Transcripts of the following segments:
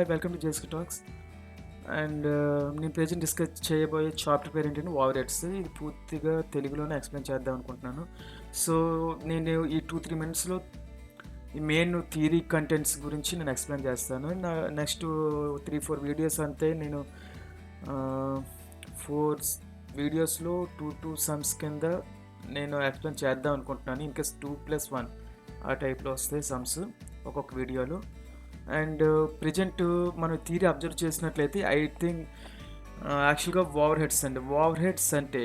Hi welcome to జేస్కి talks. And నేను present discuss చేయబోయే చాప్టర్ పేరు ఏంటంటే ఓవర్-హెడ్స్. ఇది పూర్తిగా తెలుగులోనే ఎక్స్ప్లెయిన్ చేద్దాం అనుకుంటున్నాను. సో నేను ఈ 2-3 మినిట్స్లో ఈ మెయిన్ థియరీ కంటెంట్స్ గురించి నేను ఎక్స్ప్లెయిన్ చేస్తాను. నెక్స్ట్ 3-4 వీడియోస్ అంతే నేను 4 వీడియోస్లో 2 సమ్స్ కింద నేను ఎక్స్ప్లెయిన్ చేద్దాం అనుకుంటున్నాను. ఇన్కేస్ 2+1 ఆ టైప్లో వస్తాయి సమ్స్ ఒక్కొక్క వీడియోలో. అండ్ ప్రజెంట్ మనం థియరీ అబ్జర్వ్ చేసినట్లయితే ఐ థింక్ యాక్చువల్గా ఓవర్-హెడ్స్ అండి. ఓవర్-హెడ్స్ అంటే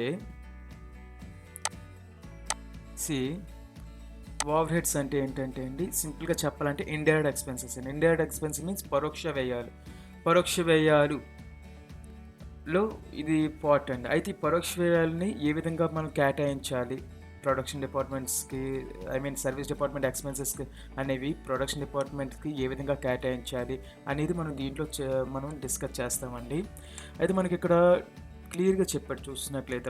ఓవర్-హెడ్స్ అంటే ఏంటంటే అండి, సింపుల్గా చెప్పాలంటే ఇండైరెక్ట్ ఎక్స్పెన్సెస్ అండి. ఇండైరెక్ట్ ఎక్స్పెన్స్ మీన్స్ పరోక్ష వ్యయాలు. పరోక్ష వ్యయాలులో ఇది పార్ట్ అండి. అయితే ఈ పరోక్ష వ్యయాలని ఏ విధంగా మనం కేటాయించాలి ప్రొడక్షన్ డిపార్ట్మెంట్స్కి, సర్వీస్ డిపార్ట్మెంట్ ఎక్స్పెన్సెస్కి అనేవి ప్రొడక్షన్ డిపార్ట్మెంట్కి ఏ విధంగా కేటాయించాలి అనేది మనం దీంట్లో మనం డిస్కస్ చేస్తామండి. అయితే మనకి ఇక్కడ క్లియర్గా చెప్పాడు. చూసినట్లయితే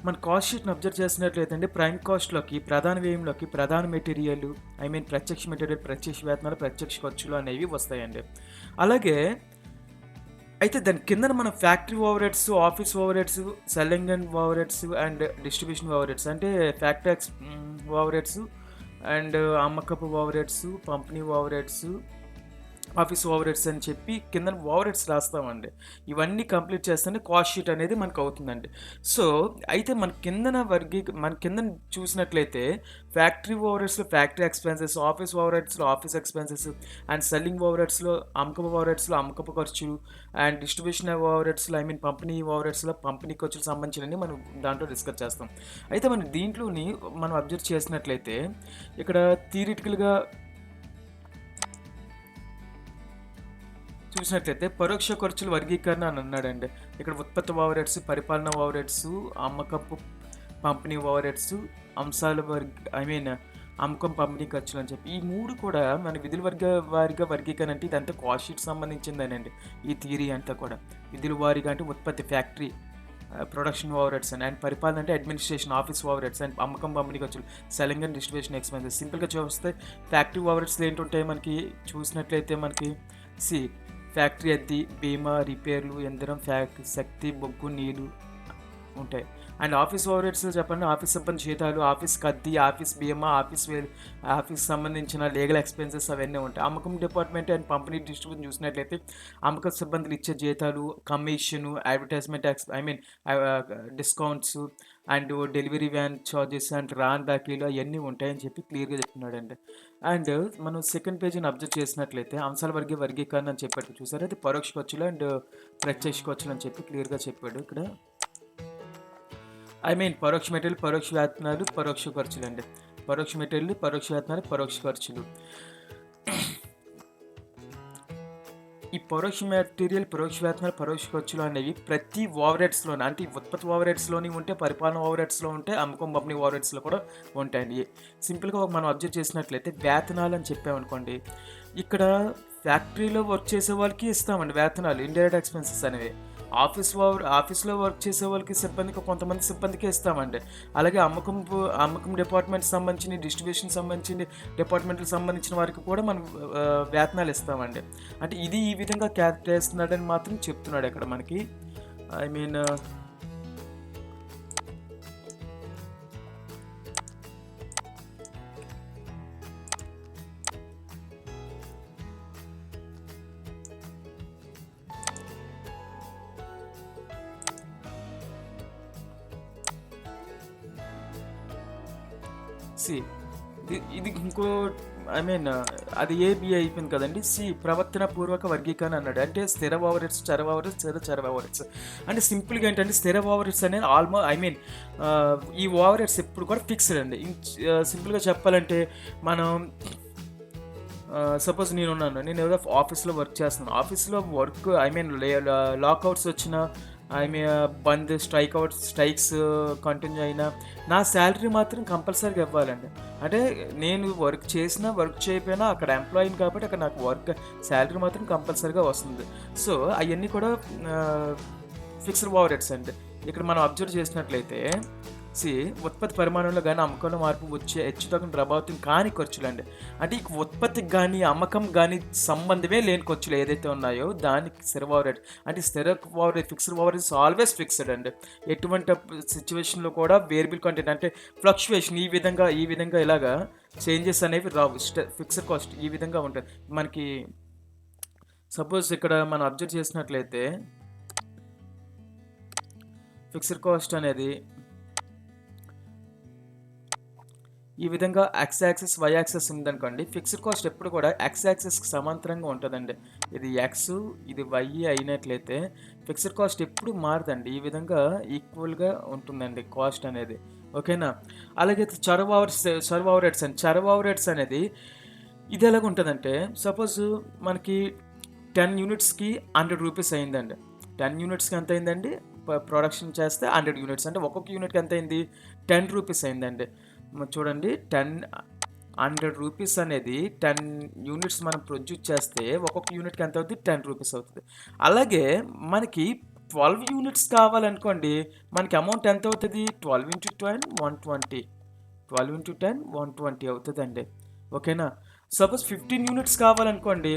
మన కాస్ట్ షీట్ని అబ్జర్వ్ చేసినట్లయితే అండి, ప్రైమ్ కాస్ట్లోకి ప్రధాన వ్యయంలోకి ప్రధాన మెటీరియల్ ప్రత్యక్ష మెటీరియల్, ప్రత్యక్ష వేతనాలు, ప్రత్యక్ష ఖర్చులు అనేవి వస్తాయండి. అలాగే అయితే దాని కింద మన factory over-heads, office over-heads, selling and over-heads and distribution over-heads అంటే ఫ్యాక్టరీ ఓవర్-హెడ్స్ అండ్ అమ్మకపు ఓవర్-హెడ్స్, పంపిణీ ఓవర్-హెడ్స్, ఆఫీస్ ఓవర్-హెడ్స్ అని చెప్పి కింద ఓవర్-హెడ్స్ రాస్తామండి. ఇవన్నీ కంప్లీట్ చేస్తేనే కాస్ట్ షీట్ అనేది మనకు అవుతుందండి. సో అయితే మన కింద చూసినట్లయితే ఫ్యాక్టరీ ఓవర్-హెడ్స్లో ఫ్యాక్టరీ ఎక్స్పెన్సెస్, ఆఫీస్ ఓవర్-హెడ్స్లో ఆఫీస్ ఎక్స్పెన్సెస్ అండ్ సెల్లింగ్ ఓవర్-హెడ్స్లో అమ్మకపు ఓవర్-హెడ్స్లో అమ్మకపు ఖర్చులు అండ్ డిస్ట్రిబ్యూషన్ ఓవర్-హెడ్స్లో పంపిణీ ఓవర్-హెడ్స్లో పంపిణీ ఖర్చులకు సంబంధించినవి మనం దాంట్లో డిస్కస్ చేస్తాం. అయితే మనం దీంట్లోని మనం అబ్జర్వ్ చేసినట్లయితే ఇక్కడ థియరిటికల్గా చూసినట్లయితే పరోక్ష ఖర్చుల వర్గీకరణ అని అన్నాడండి. ఇక్కడ ఉత్పత్తి ఓవర్-హెడ్స్, పరిపాలన ఓవర్-హెడ్స్, అమ్మకపు పంపిణీ ఓవర్-హెడ్స్, అంశాల అమ్మకం పంపిణీ ఖర్చులు అని చెప్పి ఈ 3 కూడా మన విధుల వారిగా వర్గీకరణ అంటే ఇదంతా కాస్ట్ షీట్ సంబంధించిందేనండి. ఈ థియరీ అంతా కూడా విధుల వారిగా అంటే ఉత్పత్తి ఫ్యాక్టరీ ప్రొడక్షన్ ఓవర్-హెడ్స్ అండ్ పరిపాలన అంటే అడ్మినిస్ట్రేషన్ ఆఫీస్ ఓవర్-హెడ్స్ అండ్ అమ్మకం పంపిణీ ఖర్చులు, సెల్లింగ్ అండ్ డిస్ట్రిబ్యూషన్ ఎక్స్పెన్సెస్. సింపుల్గా చూస్తే ఫ్యాక్టరీ ఓవర్-హెడ్స్లో ఏంటుంటాయి మనకి చూసినట్లయితే ఫ్యాక్టరీ అద్దె, బీమా, రిపేర్లు, యంత్రం, శక్తి, బొగ్గు, నీళ్ళు ఉంటాయి. అండ్ ఆఫీస్ ఓవర్-హెడ్స్లో చెప్పండి, ఆఫీస్ సిబ్బంది జీతాలు, ఆఫీస్ అద్దె, ఆఫీస్ బీమా, ఆఫీస్ సంబంధించిన లీగల్ ఎక్స్పెన్సెస్ అవన్నీ ఉంటాయి. అమ్మకం డిపార్ట్మెంట్ అండ్ పంపిణీ డిస్ట్రిబ్యూషన్ చూసినట్లయితే అమ్మకం సిబ్బందులు ఇచ్చే జీతాలు, commission, advertisement discounts and delivery van charges and రాన్ బ్యాకీలు అవన్నీ ఉంటాయని చెప్పి క్లియర్గా చెప్తున్నాడండి. అండ్ మనం సెకండ్ పేజీని అబ్జర్వ్ చేసినట్లయితే అంశాల వర్గీకరణ అని చెప్పాడు చూసారు. అయితే పరోక్ష ఖర్చులు అండ్ ప్రత్యక్ష ఖర్చులు అని చెప్పి క్లియర్గా చెప్పాడు. ఇక్కడ పరోక్ష మెటీరియల్, పరోక్ష వేతనాలు, పరోక్ష ఖర్చులు అండి. పరోక్ష మెటీరియల్, పరోక్ష వేతనాలు, పరోక్ష ఖర్చులు. ఈ పరోక్ష మెటీరియల్, పరోక్ష వేతనాలు, పరోక్ష ఖర్చులు అనేవి ప్రతి ఓవర్-హెడ్స్లోనే అంటే ఉత్పత్తి ఓవర్-హెడ్స్లోని ఉంటే, పరిపాలన ఓవర్-హెడ్స్లో ఉంటే, అమ్మకం పంపిణీ ఓవర్-హెడ్స్లో కూడా ఉంటాయండి. సింపుల్గా మనం అబ్జర్వ్ చేసినట్లయితే వేతనాలు అని చెప్పామనుకోండి, ఇక్కడ ఫ్యాక్టరీలో వర్క్ చేసే వాళ్ళకి ఇస్తామండి వేతనాలు, ఇండైరెక్ట్ ఎక్స్పెన్సెస్ అనేవి. ఆఫీస్లో వర్క్ చేసే వాళ్ళకి సిబ్బందికి కొంతమంది సిబ్బందికి ఇస్తామండి. అలాగే అమ్మకం డిపార్ట్మెంట్ సంబంధించిన, డిస్ట్రిబ్యూషన్ సంబంధించిన డిపార్ట్మెంట్కి సంబంధించిన వారికి కూడా మనం వేతనాలు ఇస్తామండి. అంటే ఇది ఈ విధంగా చేస్తున్నాడని మాత్రం చెప్తున్నాడు ఇక్కడ మనకి. ఇది ఇంకో అది ఏబి అయిపోయింది కదండి. ప్రవర్తన పూర్వక వర్గీకరణ అన్నాడు. అంటే స్థిర ఓవర్-హెడ్స్, చర ఓవర్-హెడ్స్, చర ఓవర్-హెడ్స్. అంటే సింపుల్గా ఏంటంటే స్థిర ఓవర్-హెడ్స్ అనేది ఈ ఓవర్-హెడ్స్ ఎప్పుడు కూడా ఫిక్స్డ్ అండి. సింపుల్గా చెప్పాలంటే మనం సపోజ్ నేను ఏదో ఆఫీస్లో వర్క్ చేస్తున్నాను. ఆఫీస్లో వర్క్ లాకౌట్స్ వచ్చిన బంద్, స్ట్రైక్స్ కంటిన్యూ అయినా నా శాలరీ మాత్రం కంపల్సరీగా ఇవ్వాలండి. అంటే నేను వర్క్ చేసినా వర్క్ చేయకపోయినా అక్కడ ఎంప్లాయీని కాబట్టి అక్కడ నాకు శాలరీ మాత్రం కంపల్సరీగా వస్తుంది. సో అవన్నీ కూడా ఫిక్స్డ్ ఓవర్-హెడ్స్ అండి. ఇక్కడ మనం అబ్జర్వ్ చేసినట్లయితే సి ఉత్పత్తి పరిమాణంలో గానీ, అమ్మకంలో మార్పు వచ్చే హెచ్చుతగ్గుల ప్రభావితం కాని ఖర్చులండి. అంటే ఈ ఉత్పత్తికి గానీ, అమ్మకం గానీ సంబంధమే లేని ఖర్చులు ఏదైతే ఉన్నాయో దానికి స్థిర ఓవర్ హెడ్. అంటే స్థిర over head, fixed over heads always fixed అండి. ఎటువంటి సిట్యుయేషన్‌లో కూడా వేరియబుల్ కంటెంట్ అంటే ఫ్లక్చుయేషన్ ఈ విధంగా ఇలాగా చేంజెస్ అనేవి రావు. ఫిక్స్డ్ కాస్ట్ ఈ విధంగా ఉంటది. మనకి సపోజ్ ఇక్కడ మనం అబ్జర్వ్ చేసినట్లయితే ఫిక్స్డ్ కాస్ట్ అనేది ఈ విధంగా ఎక్స్ యాక్సిస్ వై యాక్సిస్ ఉందనుకోండి. ఫిక్స్డ్ కాస్ట్ ఎప్పుడు కూడా ఎక్స్ యాక్సిస్కి సమాంతరంగా ఉంటుందండి. ఇది ఎక్స్ ఇది వై అయినట్లయితే ఫిక్స్డ్ కాస్ట్ ఎప్పుడు మారదండి. ఈ విధంగా ఈక్వల్గా ఉంటుందండి కాస్ట్ అనేది. ఓకేనా. అలాగే చరవ ఓవర్ హెడ్స్ అండి. చరవ ఓవర్ హెడ్స్ అనేది ఇది ఎలాగ ఉంటుందంటే సపోజ్ మనకి 10 యూనిట్స్కి 100 రూపీస్ అయిందండి. 10 యూనిట్స్కి ఎంత అయిందండి, ప్రొడక్షన్ చేస్తే 100 యూనిట్స్ అంటే ఒక్కొక్క యూనిట్కి ఎంత అయింది, 10 రూపీస్ అయిందండి. చూడండి 100 రూపీస్ అనేది 10 యూనిట్స్ మనం ప్రొడ్యూస్ చేస్తే ఒక్కొక్క యూనిట్కి ఎంత అవుతుంది, 10 రూపీస్ అవుతుంది. అలాగే మనకి 12 యూనిట్స్ కావాలనుకోండి, మనకి అమౌంట్ ఎంత అవుతుంది, 12 × 10 120, 12 × 10 120 అవుతుందండి. ఓకేనా. సపోజ్ 15 యూనిట్స్ కావాలనుకోండి,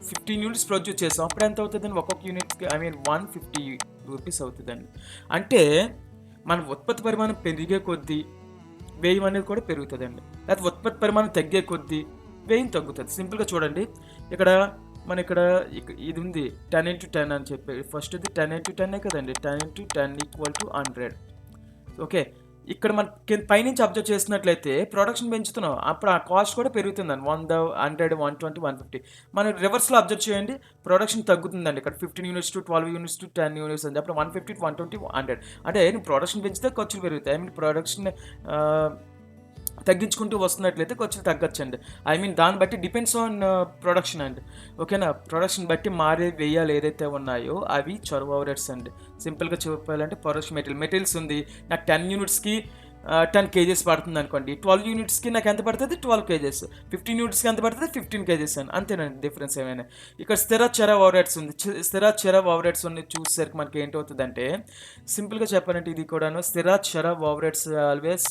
15 యూనిట్స్ ప్రొడ్యూస్ చేసాం, అప్పుడు ఎంత అవుతుందండి, ఒక్కొక్క యూనిట్కి 150 రూపీస్ అవుతుందండి. అంటే మన ఉత్పత్తి పరిమాణం పెరిగే కొద్దీ వ్యయం అనేది కూడా పెరుగుతుందండి. లేకపోతే ఉత్పత్తి పరిమాణం తగ్గే కొద్దీ వ్యయం తగ్గుతుంది. సింపుల్గా చూడండి, ఇక్కడ ఇది ఉంది 10 × 10 అని చెప్పి. ఫస్ట్ ఇది 10 × 10 కదండి. 10 × 10 = 100. ఓకే. ఇక్కడ మన పైనుంచి అబ్జర్వ్ చేసినట్లయితే ప్రొడక్షన్ పెంచుతున్నాం, అప్పుడు ఆ కాస్ట్ కూడా పెరుగుతుందండి. 100 100 120 150. మనం రివర్స్లో అబ్జర్వ్ చేయండి, ప్రొడక్షన్ తగ్గుతుందండి. ఇక్కడ 15 units to 12 units to 10 units అని అప్పుడు 150 120 100. అంటే నువ్వు ప్రొడక్షన్ పెంచితే ఖర్చులు పెరుగుతాయి. ప్రొడక్షన్ తగ్గించుకుంటూ వస్తున్నట్లయితే ఖర్చులు తగ్గచ్చండి. దాన్ని బట్టి డిపెండ్స్ ఆన్ ప్రొడక్షన్ అండి. ఓకేనా. ప్రొడక్షన్ బట్టి మారే వ్యయాలు ఏదైతే ఉన్నాయో అవి చొరవ ఓవర్ హెడ్స్ అండి. సింపుల్గా చెప్పాలంటే ప్రొడక్షన్ మెటీరియల్స్ ఉంది, నాకు 10 యూనిట్స్కి 10 kgs పడుతుంది అనుకోండి. 12 యూనిట్స్కి నాకు ఎంత పడుతుంది, 12 kgs. 15 యూనిట్స్కి ఎంత పడుతుంది, 15 kgs అని. అంతేనండి డిఫరెన్స్ ఏమైనా. ఇక్కడ స్థిర చర ఓవర్ హెడ్స్ ఉంది. స్థిర చర ఓవర్ హెడ్స్ ఉంది చూసేసరికి మనకి ఏంటవుతుందంటే సింపుల్గా చెప్పాలంటే ఇది కూడాను స్థిర చర ఓవర్ హెడ్స్ ఆల్వేస్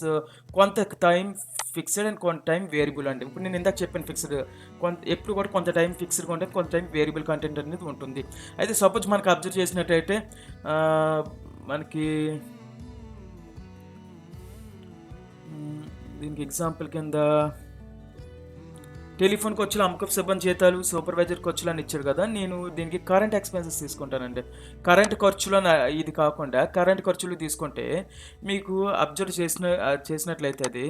కొంత టైం ఫిక్స్డ్ అండ్ కొంత టైం వేరియబుల్ అండి. ఇప్పుడు నేను ఇందాక చెప్పాను ఫిక్స్డ్, ఎప్పుడు కూడా కొంత టైం ఫిక్స్డ్ ఉంటుంది, కొంత టైం వేరియబుల్ కంటెంట్ అనేది ఉంటుంది. అయితే సపోజ్ మనకు అబ్జర్వ్ చేసినట్టయితే మనకి దీనికి ఎగ్జాంపుల్ కింద టెలిఫోన్ ఖర్చులు, అమ్మకపు సిబ్బంది జీతాలు, సూపర్వైజర్ ఖర్చులు అని ఇచ్చారు కదా. నేను దీనికి కరెంట్ ఎక్స్పెన్సెస్ తీసుకుంటానండి. కరెంట్ ఖర్చులు ఇది కాకుండా కరెంట్ ఖర్చులు తీసుకుంటే మీకు అబ్జర్వ్ చేసినట్లయితే అది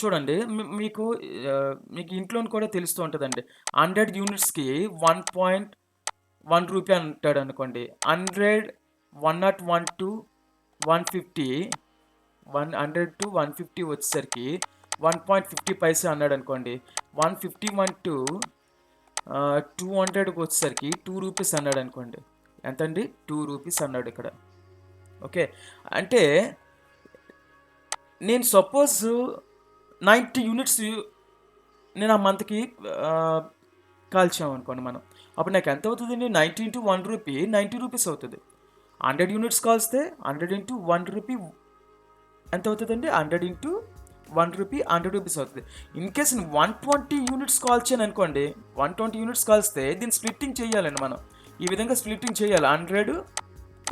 చూడండి, మీకు ఇంట్లోని కూడా తెలుస్తూ ఉంటుందండి. 100 యూనిట్స్కి 1.1 రూపీ అంటాడు అనుకోండి. 100 101 to 150 100 to 150 వచ్చేసరికి 1.50 పైసా అన్నాడు అనుకోండి. 151 to 200కి వచ్చేసరికి 2 రూపీస్ అన్నాడు అనుకోండి. ఎంతండి, 2 రూపీస్ అన్నాడు ఇక్కడ. ఓకే. అంటే నేను సపోజ్ 90 యూనిట్స్ నేను ఆ మంత్కి కాల్చామనుకోండి మనం, అప్పుడు నాకు ఎంత అవుతుందండి, 90 × 1 రూపీ 90 రూపీస్ అవుతుంది. 100 యూనిట్స్ కాల్స్తే 100 × 1 రూపీ ఎంత అవుతుందండి, 100 × 1 రూపీ 100 రూపీస్ అవుతుంది. ఇన్ కేస్ 120 యూనిట్స్ కాల్చాను అనుకోండి, 120 యూనిట్స్ కాల్స్తే దీన్ని స్ప్లిట్టింగ్ చేయాలండి మనం. ఈ విధంగా స్ప్లిట్టింగ్ చేయాలి. 100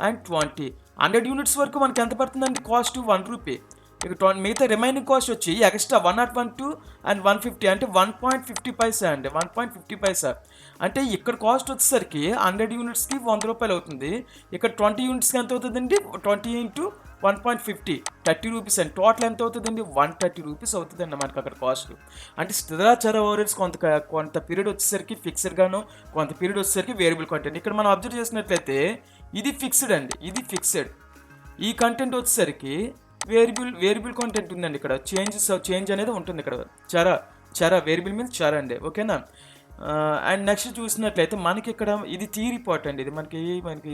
and 20. 100 యూనిట్స్ వరకు మనకి ఎంత పడుతుందండి కాస్ట్, 1 రూపీ. ఇక మిగతా రిమైనింగ్ కాస్ట్ వచ్చి ఎక్స్ట్రా 102 and 150 అంటే 1.50 పైసా అండి. 1.50 పైసా అంటే ఇక్కడ కాస్ట్ వచ్చేసరికి 100 యూనిట్స్కి 100 రూపాయలు అవుతుంది. ఇక్కడ 20 యూనిట్స్కి ఎంత అవుతుందండి, 20 × 1.50 30 రూపీస్ అండి. టోటల్ ఎంత అవుతుందండి, 130 రూపీస్ అవుతుందండి మనకి అక్కడ కాస్ట్. అంటే స్థిరాచర ఓవర్హెడ్స్ కొంత పీరియడ్ వచ్చేసరికి ఫిక్స్డ్ గాను, కొంత పీరియడ్ వచ్చేసరికి వేరియబుల్ కంటెంట్. ఇక్కడ మనం అబ్జర్వ్ చేసినట్లయితే ఇది ఫిక్స్డ్ అండి, ఇది ఫిక్స్డ్. ఈ కంటెంట్ వచ్చేసరికి వేరియబుల్ కంటెంట్ ఉందండి. ఇక్కడ చేంజ్ అనేది ఉంటుంది. ఇక్కడ చర వేరియబుల్ మీన్స్ చర అండి. ఓకేనా. అండ్ నెక్స్ట్ చూసినట్లయితే మనకి ఇక్కడ ఇది థియరీ పార్ట్ అండి. ఇది మనకి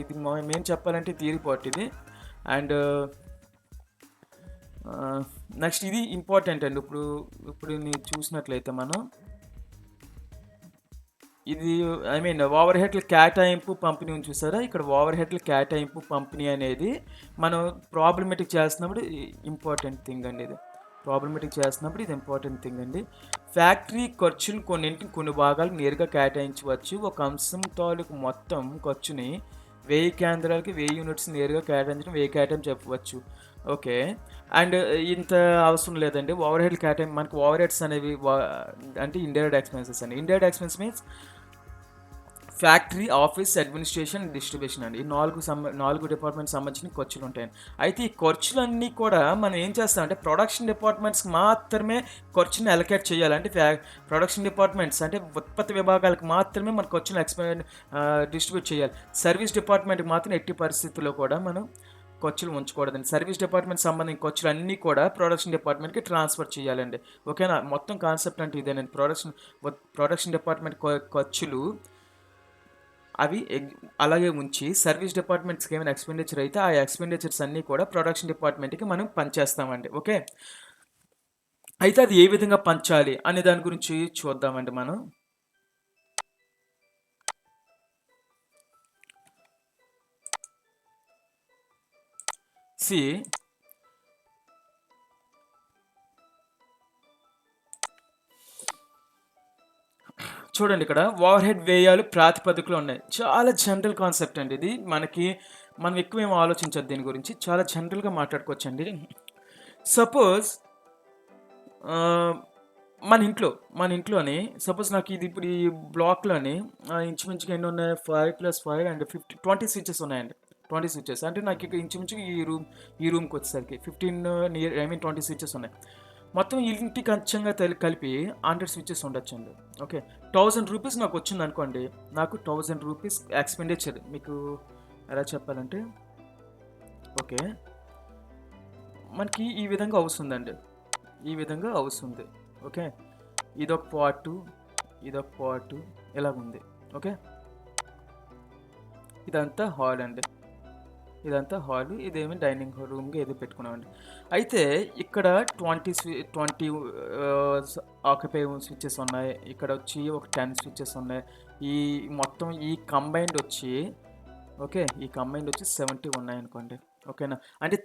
ఇది మెయిన్ చెప్పాలంటే థియరీ పార్ట్ ఇది. అండ్ నెక్స్ట్ ఇది ఇంపార్టెంట్ అండి. ఇప్పుడు చూసినట్లయితే మనం ఇది ఐ మీన్ ఓవర్ హెడ్ల కేటాయింపు పంపిణీ ఉంది చూసారా, ఇక్కడ ఓవర్ హెడ్ల కేటాయింపు పంపిణీ అనేది మనం ప్రాబ్లమేటిక్ చేస్తున్నప్పుడు ఇంపార్టెంట్ థింగ్ అండి. ఇది ప్రాబ్లమేటిక్ చేస్తున్నప్పుడు ఇది ఇంపార్టెంట్ థింగ్ అండి. ఫ్యాక్టరీ ఖర్చులు కొన్నింటిని కొన్ని భాగాలు నేరుగా కేటాయించవచ్చు. ఒక అంశం తాలూకు మొత్తం ఖర్చుని 1000 కేంద్రాలకి 1000 యూనిట్స్ నేరుగా కేటాయించడం 1000 కేటాయింపు చెప్పవచ్చు. ఓకే. అండ్ ఇంత అవసరం లేదండి. ఓవర్ హెడ్ కేటాయింపు మనకి ఓవర్ హెడ్స్ అనేవి అంటే ఇండైరెక్ట్ ఎక్స్పెన్సెస్ అండి. Indirect expense means factory, office, administration, distribution అండి. ఈ 4 డిపార్ట్మెంట్స్ సంబంధించిన ఖర్చులు ఉంటాయండి. అయితే ఈ ఖర్చులన్నీ కూడా మనం ఏం చేస్తామంటే ప్రొడక్షన్ డిపార్ట్మెంట్స్కి మాత్రమే ఖర్చుని అలొకేట్ చేయాలి. అంటే ప్రొడక్షన్ డిపార్ట్మెంట్స్ అంటే ఉత్పత్తి విభాగాలకు మాత్రమే మన ఖర్చును డిస్ట్రిబ్యూట్ చేయాలి. సర్వీస్ డిపార్ట్మెంట్కి మాత్రం ఎట్టి పరిస్థితుల్లో కూడా మనం ఖర్చులు ఉంచకూడదండి. సర్వీస్ డిపార్ట్మెంట్ సంబంధించిన ఖర్చులు అన్నీ కూడా ప్రొడక్షన్ డిపార్ట్మెంట్కి ట్రాన్స్ఫర్ చేయాలండి. ఓకేనా? మొత్తం కాన్సెప్ట్ అంటే ఇదేనండి. ప్రొడక్షన్ డిపార్ట్మెంట్ ఖర్చులు అవి అలాగే ఉంచి సర్వీస్ డిపార్ట్మెంట్స్కి ఏమైనా ఎక్స్పెండిచర్ అయితే ఆ ఎక్స్పెండిచర్స్ అన్నీ కూడా ప్రొడక్షన్ డిపార్ట్మెంట్కి మనం పంచేస్తామండి. ఓకే. అయితే అది ఏ విధంగా పంచాలి అనే దాని గురించి చూద్దామండి మనం. చూడండి, ఇక్కడ ఓవర్ హెడ్ వ్యయాలు ప్రాతిపదికలు ఉన్నాయి. చాలా జనరల్ కాన్సెప్ట్ అండి ఇది. మనం ఎక్కువ ఏం ఆలోచించద్దు దీని గురించి. చాలా జనరల్గా మాట్లాడుకోవచ్చండి. సపోజ్ మన ఇంట్లోని సపోజ్ నాకు ఇది ఇప్పుడు ఈ బ్లాక్లోని ఇంచుమించుగా ఎన్ని ఉన్నాయి, 5+5 అండ్ 20 స్విచెస్ ఉన్నాయండి. 20 స్విచెస్ అంటే నాకు ఇక్కడ ఇంచుమించుగా ఈ రూమ్కి వచ్చేసరికి 20 స్విచెస్ ఉన్నాయి. మొత్తం ఇంటికి అచ్చంగా కలిపి 100 స్విచెస్ ఉండొచ్చండి. ఓకే. 1000 రూపీస్ నాకు వచ్చింది అనుకోండి. నాకు 1000 రూపీస్ ఎక్స్పెండిచర్ మీకు ఎలా చెప్పాలంటే ఓకే మనకి ఈ విధంగా అవుతుందండి. ఈ విధంగా అవుతుంది. ఓకే. ఇదొక పార్టు ఇలాగుంది. ఓకే. ఇదంతా హాల్ అండి. ఇదేమి డైనింగ్ రూమ్గా ఏదో పెట్టుకున్నామండి. అయితే ఇక్కడ 20 ఆక్యుపై స్విచెస్ ఉన్నాయి. ఇక్కడ వచ్చి ఒక 10 స్విచెస్ ఉన్నాయి. ఈ మొత్తం ఈ కంబైన్డ్ వచ్చి 70 ఉన్నాయి అనుకోండి. ఓకేనా? అంటే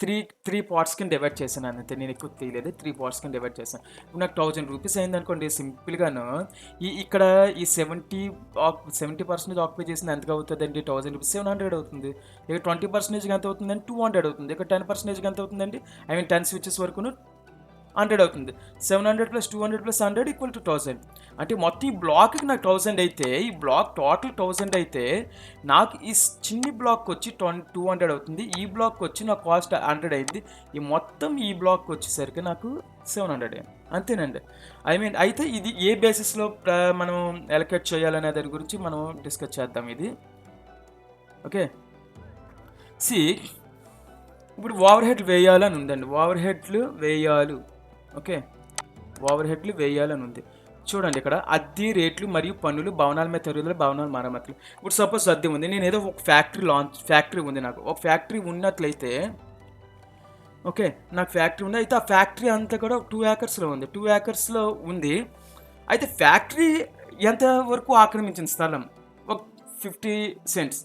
త్రీ పార్ట్స్ కింద డివైడ్ చేశాను అంతే. నేను ఎక్కువ తీయలేదు. 3 పార్ట్స్ కింద డివైడ్ చేశాను. ఇప్పుడు నాకు 1000 రూపీస్ అయింది అనుకోండి. సింపుల్గాను ఇక్కడ ఈ 70% ఆక్యుపై చేసింది ఎంతగా అవుతుందండి? 1000 రూపీస్ 700 అవుతుంది. ఇక 20% ఎంత అవుతుందండి? 200 అవుతుంది. ఇక 10% ఎంత అవుతుందండి? 10 స్విచెస్ వరకును 100 అవుతుంది. 700 + 200 + 100 = 1000. అంటే మొత్తం ఈ బ్లాక్కి నాకు 1000 అయితే, ఈ బ్లాక్ టోటల్ 1000 అయితే నాకు ఈ చిన్ని బ్లాక్ వచ్చి 200 అవుతుంది. ఈ బ్లాక్ వచ్చి నా కాస్ట్ 100 అయింది. ఈ మొత్తం ఈ బ్లాక్ వచ్చేసరికి నాకు 700 అయింది. అంతేనండి. అయితే ఇది ఏ బేసిస్లో మనం అలొకేట్ చేయాలనే దాని గురించి మనం డిస్కస్ చేద్దాం ఇది. ఓకే. ఇప్పుడు ఓవర్ హెడ్ వేయాలని ఉందండి. ఓవర్ హెడ్లు వేయాలని ఉంది. చూడండి, ఇక్కడ అద్దె రేట్లు మరియు పన్నులు, భవనాల మీద తరుగుదల, భవనాల మరమ్మతులు. ఇప్పుడు సపోజ్ అద్దె ఉంది. నేను ఏదో ఒక ఫ్యాక్టరీ ఉంది. నాకు ఒక ఫ్యాక్టరీ ఉన్నట్లయితే ఓకే, నాకు ఫ్యాక్టరీ ఉంది. అయితే ఆ ఫ్యాక్టరీ అంతా కూడా 2 ఏకర్స్లో ఉంది. 2 ఏకర్స్లో ఉంది. అయితే ఫ్యాక్టరీ ఎంత వరకు ఆక్రమించిన స్థలం ఒక 50 సెంట్స్.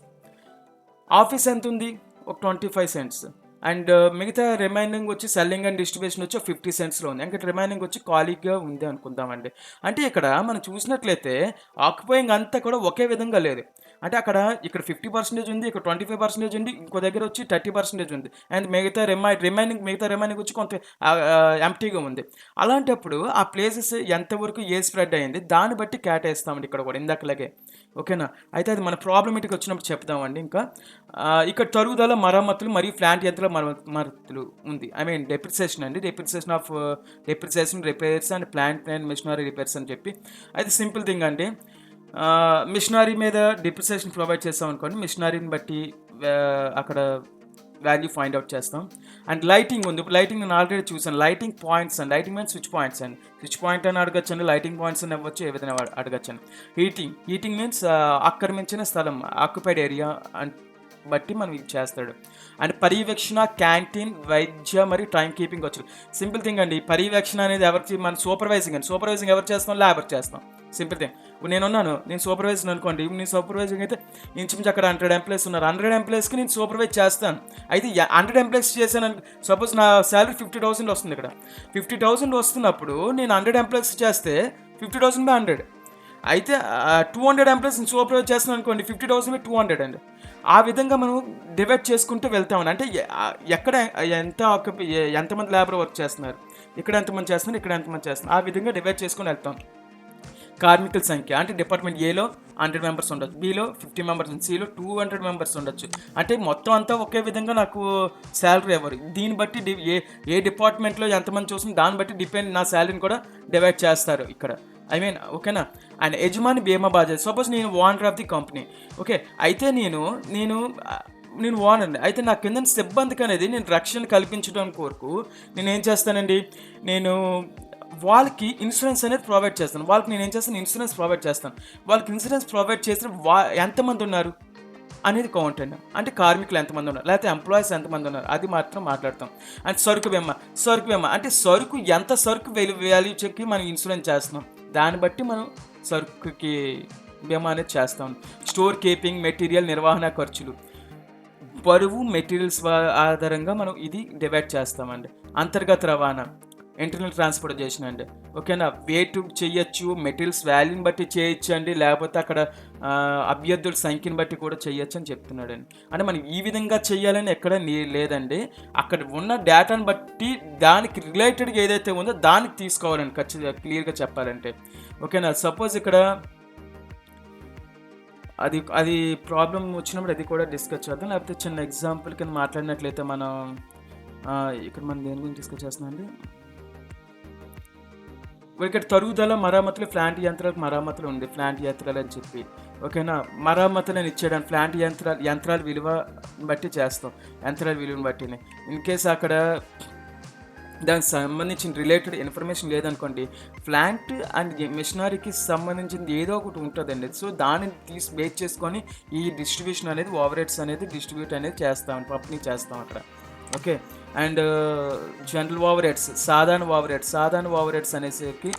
ఆఫీస్ ఎంత ఉంది? ఒక 25 సెంట్స్. అండ్ మిగతా రిమైనింగ్ వచ్చి సెల్లింగ్ అండ్ డిస్ట్రిబ్యూషన్ వచ్చి 50 సెంట్స్లో ఉంది. ఇంకా రిమైనింగ్ వచ్చి ఖాళీగా ఉంది అనుకుందామండి. అంటే ఇక్కడ మనం చూసినట్లయితే ఆక్యుపైయింగ్ అంతా కూడా ఒకే విధంగా లేదు. అంటే ఇక్కడ 50% ఉంది, ఇక్కడ 25% ఉంది, ఇంకో దగ్గర వచ్చి 30% ఉంది. అండ్ రిమైనింగ్ వచ్చి కొంత ఎంప్టీగా ఉంది. అలాంటప్పుడు ఆ ప్లేసెస్ ఎంతవరకు స్ప్రెడ్ అయ్యింది దాన్ని బట్టి కేటాయిస్తామండి ఇక్కడ కూడా ఇందాకలాగే. ఓకేనా? అయితే అది మన ప్రాబ్లమేటిక్ వచ్చినప్పుడు చెప్తామండి. ఇంకా ఇక్కడ తరుగుదల, మరమ్మతులు మరియు ప్లాంట్ యంత్రాల మరమ్మతులు ఉంది. డెప్రిసియేషన్ అండి. Depreciation, repairs and plant and machinery repairs అని చెప్పి. అది సింపుల్ థింగ్ అండి. మిషనరీ మీద డిప్రిసియేషన్ ప్రొవైడ్ చేస్తాం అనుకోండి. మిషనరీని బట్టి అక్కడ వాల్యూ ఫైండ్ అవుట్ చేస్తాం. అండ్ లైటింగ్ ఉంది. ఇప్పుడు లైటింగ్ నేను ఆల్రెడీ చూసాను. లైటింగ్ పాయింట్స్ అండి. లైటింగ్ మీన్స్ స్విచ్ పాయింట్స్ అండి. స్విచ్ పాయింట్ అని అడగచ్చండి, లైటింగ్ పాయింట్స్ అని అవ్వచ్చు, ఏ విధంగా అడగచ్చండి. హీటింగ్ మీన్స్ ఆక్రమించిన స్థలం, ఆక్యుపైడ్ ఏరియా బట్టి మనం ఇది చేస్తాడు. అండ్ పర్యవేక్షణ, క్యాంటీన్, వైద్య మరియు టైం కీపింగ్ వచ్చు. సింపుల్ థింగ్ అండి. పర్యవేక్షణ అనేది ఎవరికి, మన సూపర్వైజింగ్ అండి. సూపర్వైజింగ్ ఎవరు చేస్తాం? లేబర్ చేస్తాం. Simple thing. ఇప్పుడు నేనున్నాను, నేను సూపర్వైజర్ అనుకోండి. నేను సూపర్వైజింగ్ అయితే ఇంచుమించు అక్కడ 100 ఎంప్లాయీస్ ఉన్నారు. 100 ఎంప్లాయీస్కి నేను సూపర్వైజ్ చేస్తాను. అయితే 100 ఎంప్లాయీస్ చేశాను. సపోజ్ నా శాలరీ 50,000 వస్తుంది. ఇక్కడ 50,000 వస్తున్నప్పుడు నేను 100 ఎంప్లాయీస్ చేస్తే 50,000 బై 100. అయితే 200 ఎంప్లాయీస్ సూపర్వైజ్ చేస్తున్నాను అనుకోండి, 50,000 బై 200 అండి. ఆ విధంగా మనం డివైడ్ చేసుకుంటూ వెళ్తామని. అంటే ఎక్కడ ఎంతమంది లేబర్ వర్క్ చేస్తున్నారు, ఇక్కడ ఎంతమంది చేస్తున్నారు, ఇక్కడ ఎంతమంది చేస్తున్నారు, ఆ విధంగా డివైడ్ చేసుకుని వెళ్తాం. కార్మికుల సంఖ్య అంటే డిపార్ట్మెంట్ ఏలో 100 మెంబర్స్ ఉండొచ్చు, బిలో 50 మెంబర్స్, సిలో 200 మెంబర్స్ ఉండొచ్చు. అంటే మొత్తం అంతా ఒకే విధంగా నాకు శాలరీ ఇవ్వరు. దీన్ని బట్టి ఏ డిపార్ట్మెంట్లో ఎంతమంది చూస్తుంది దాన్ని బట్టి డిపెండ్ నా శాలరీని కూడా డివైడ్ చేస్తారు ఇక్కడ. ఓకేనా. అండ్ యజమాని బీమా బాధ్యత. సపోజ్ నేను owner of the company. Okay. అయితే నేను ఓనర్ని. అయితే నా కింద సిబ్బందికి అనేది నేను రక్షణ కల్పించడం కొరకు నేను ఏం చేస్తానండి, నేను వాళ్ళకి ఇన్సూరెన్స్ అనేది ప్రొవైడ్ చేస్తాను. వాళ్ళకి నేను ఏం చేస్తాను, ఇన్సూరెన్స్ ప్రొవైడ్ చేస్తాను. వాళ్ళకి ఇన్సూరెన్స్ ప్రొవైడ్ చేసిన ఎంతమంది ఉన్నారు అనేది కౌంట్ అండి. అంటే కార్మికులు ఎంతమంది ఉన్నారు, లేకపోతే ఎంప్లాయీస్ ఎంతమంది ఉన్నారు, అది మాత్రం మాట్లాడతాం. అండ్ సరుకు బీమా అంటే ఎంత సరుకు వాల్యూ చెక్కి మనం ఇన్సూరెన్స్ చేస్తున్నాం, దాన్ని బట్టి మనం సరుకుకి బీమా అనేది చేస్తాం. స్టోర్ కీపింగ్, మెటీరియల్ నిర్వహణ ఖర్చులు, బరువు, మెటీరియల్స్ ఆధారంగా మనం ఇది డివైడ్ చేస్తామండి. అంతర్గత రవాణా, ఇంటర్నల్ ట్రాన్స్పోర్టేషన్ అండి. ఓకేనా. వెయిట్ చేయొచ్చు, మెటీరియల్స్ వాల్యూని బట్టి చేయొచ్చు అండి, లేకపోతే అక్కడ అభ్యర్థుల సంఖ్యను బట్టి కూడా చేయొచ్చు అని చెప్తున్నాడండి. అంటే మనం ఈ విధంగా చేయాలని ఎక్కడ లేదండి. అక్కడ ఉన్న డేటాను బట్టి దానికి రిలేటెడ్గా ఏదైతే ఉందో దానికి తీసుకోవాలండి, ఖచ్చితంగా క్లియర్గా చెప్పాలంటే. ఓకేనా. సపోజ్ ఇక్కడ అది ప్రాబ్లం వచ్చినప్పుడు అది కూడా డిస్కస్ చేద్దాం. లేకపోతే చిన్న ఎగ్జాంపుల్ కింద మాట్లాడినట్లయితే మనం ఇక్కడ మనం దేని గురించి డిస్కస్ చేస్తున్నాం అండి. ఇక్కడ తరుగుదల, మరమ్మతులు, ప్లాంట్ యంత్రాలకు మరమ్మతులు ఉంది. ప్లాంట్ యంత్రాలు అని చెప్పి, ఓకేనా. మరమ్మతులను ఇచ్చేయడం, ప్లాంట్ యంత్రాల విలువ బట్టి చేస్తాం, యంత్రాల విలువను బట్టినే. ఇన్ కేసు అక్కడ దానికి సంబంధించిన రిలేటెడ్ ఇన్ఫర్మేషన్ లేదనుకోండి, ప్లాంట్ అండ్ మిషనరీకి సంబంధించింది ఏదో ఒకటి ఉంటుందండి. సో దాన్ని బేస్ చేసుకొని ఈ డిస్ట్రిబ్యూషన్ అనేది, ఓవర్ హెడ్స్ అనేది డిస్ట్రిబ్యూట్ అనేది చేస్తాం, పంపిణీ చేస్తాం అక్కడ. Okay. And general over heads, సాధారణ ఓవర్ హెడ్స్ అనేసరికి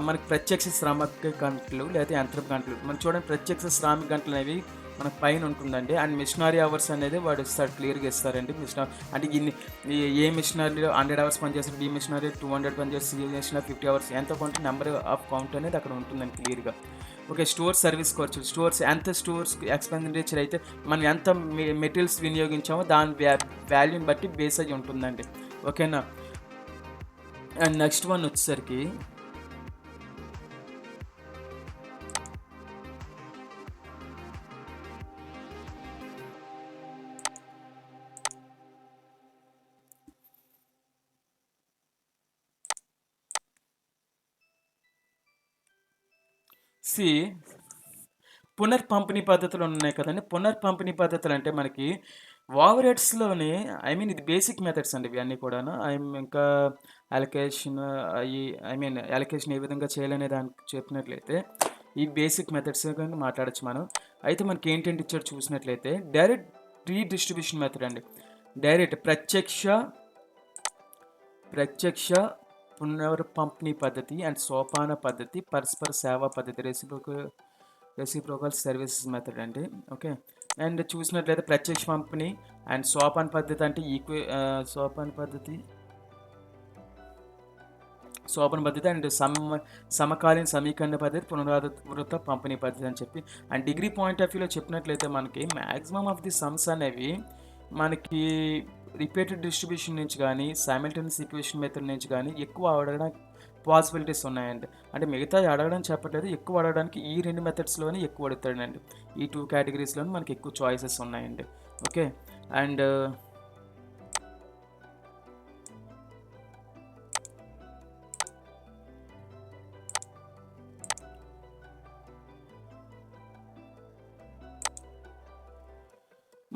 మనకి ప్రత్యక్ష శ్రామిక గంటలు లేదా యంత్రపు గంటలు. మనం చూడండి, ప్రత్యక్ష శ్రామిక గంటలు అనేవి మనకు పైన ఉంటుందండి. అండ్ మిషనరీ అవర్స్ అనేది వాడు ఇస్తాడు, క్లియర్గా ఇస్తారండి. అంటే ఏ మిషనరీలో 100 అవర్స్ పనిచేస్తారు, బి మిషనరీ 200 పనిచేస్తారు, సి మిషనరీ 50 అవర్స్, ఎంత కొంటే నెంబర్ ఆఫ్ కౌంట్ అనేది అక్కడ ఉంటుందండి క్లియర్గా. ఓకే. స్టోర్ సర్వీస్ ఖర్చు, ఎంత స్టోర్స్ ఎక్స్పెండిచర్ అయితే మనం ఎంత మెటీరియల్స్ వినియోగించామో దాని వాల్యూని బట్టి బేస్ అయ్యి ఉంటుందండి. ఓకేనా. అండ్ నెక్స్ట్ వన్ వచ్చేసరికి పునర్పంపిణీ పద్ధతులు ఉన్నాయి కదండి. పునర్పంపిణీ పద్ధతులు అంటే మనకి ఓవర్ హెడ్స్లోనే ఇది బేసిక్ మెథడ్స్ అండి ఇవన్నీ కూడాను. ఇంకా అలొకేషన్ అలొకేషన్ ఏ విధంగా చేయాలనే దానికి చెప్పినట్లయితే ఈ బేసిక్ మెథడ్స్ కానీ మాట్లాడచ్చు మనం. అయితే మనకి ఏంటంటే ఇచ్చాడు చూసినట్లయితే డైరెక్ట్ రీడిస్ట్రిబ్యూషన్ మెథడ్ అండి. డైరెక్ట్ ప్రత్యక్ష పునర్పంపిణీ పద్ధతి అండ్ సోపాన పద్ధతి, పరస్పర సేవా పద్ధతి, రెసిప్రోకల్ సర్వీసెస్ మెథడ్ అండి. ఓకే. అండ్ చూసినట్లయితే ప్రత్యక్ష పంపిణీ అండ్ సోపాన పద్ధతి అంటే సోపాన పద్ధతి అండ్ సమకాలీన సమీకరణ పద్ధతి, పునరావృత పంపిణీ పద్ధతి అని చెప్పి. అండ్ డిగ్రీ పాయింట్ ఆఫ్ వ్యూలో చెప్పినట్లయితే మనకి మ్యాక్సిమం ఆఫ్ ది సమ్స్ అనేవి మనకి రిపీటెడ్ డిస్ట్రిబ్యూషన్ నుంచి కానీ సైమల్టేనియస్ ఈక్వేషన్ మెథడ్ నుంచి కానీ ఎక్కువ అడగడానికి పాసిబిలిటీస్ ఉన్నాయండి. అంటే మిగతా అడగడం చెప్పట్లేదు, ఎక్కువ అడగడానికి ఈ 2 మెథడ్స్లోనే ఎక్కువ అడుగుతాడండి. ఈ 2 కేటగిరీస్లోనే మనకి ఎక్కువ చాయిసెస్ ఉన్నాయండి. ఓకే. అండ్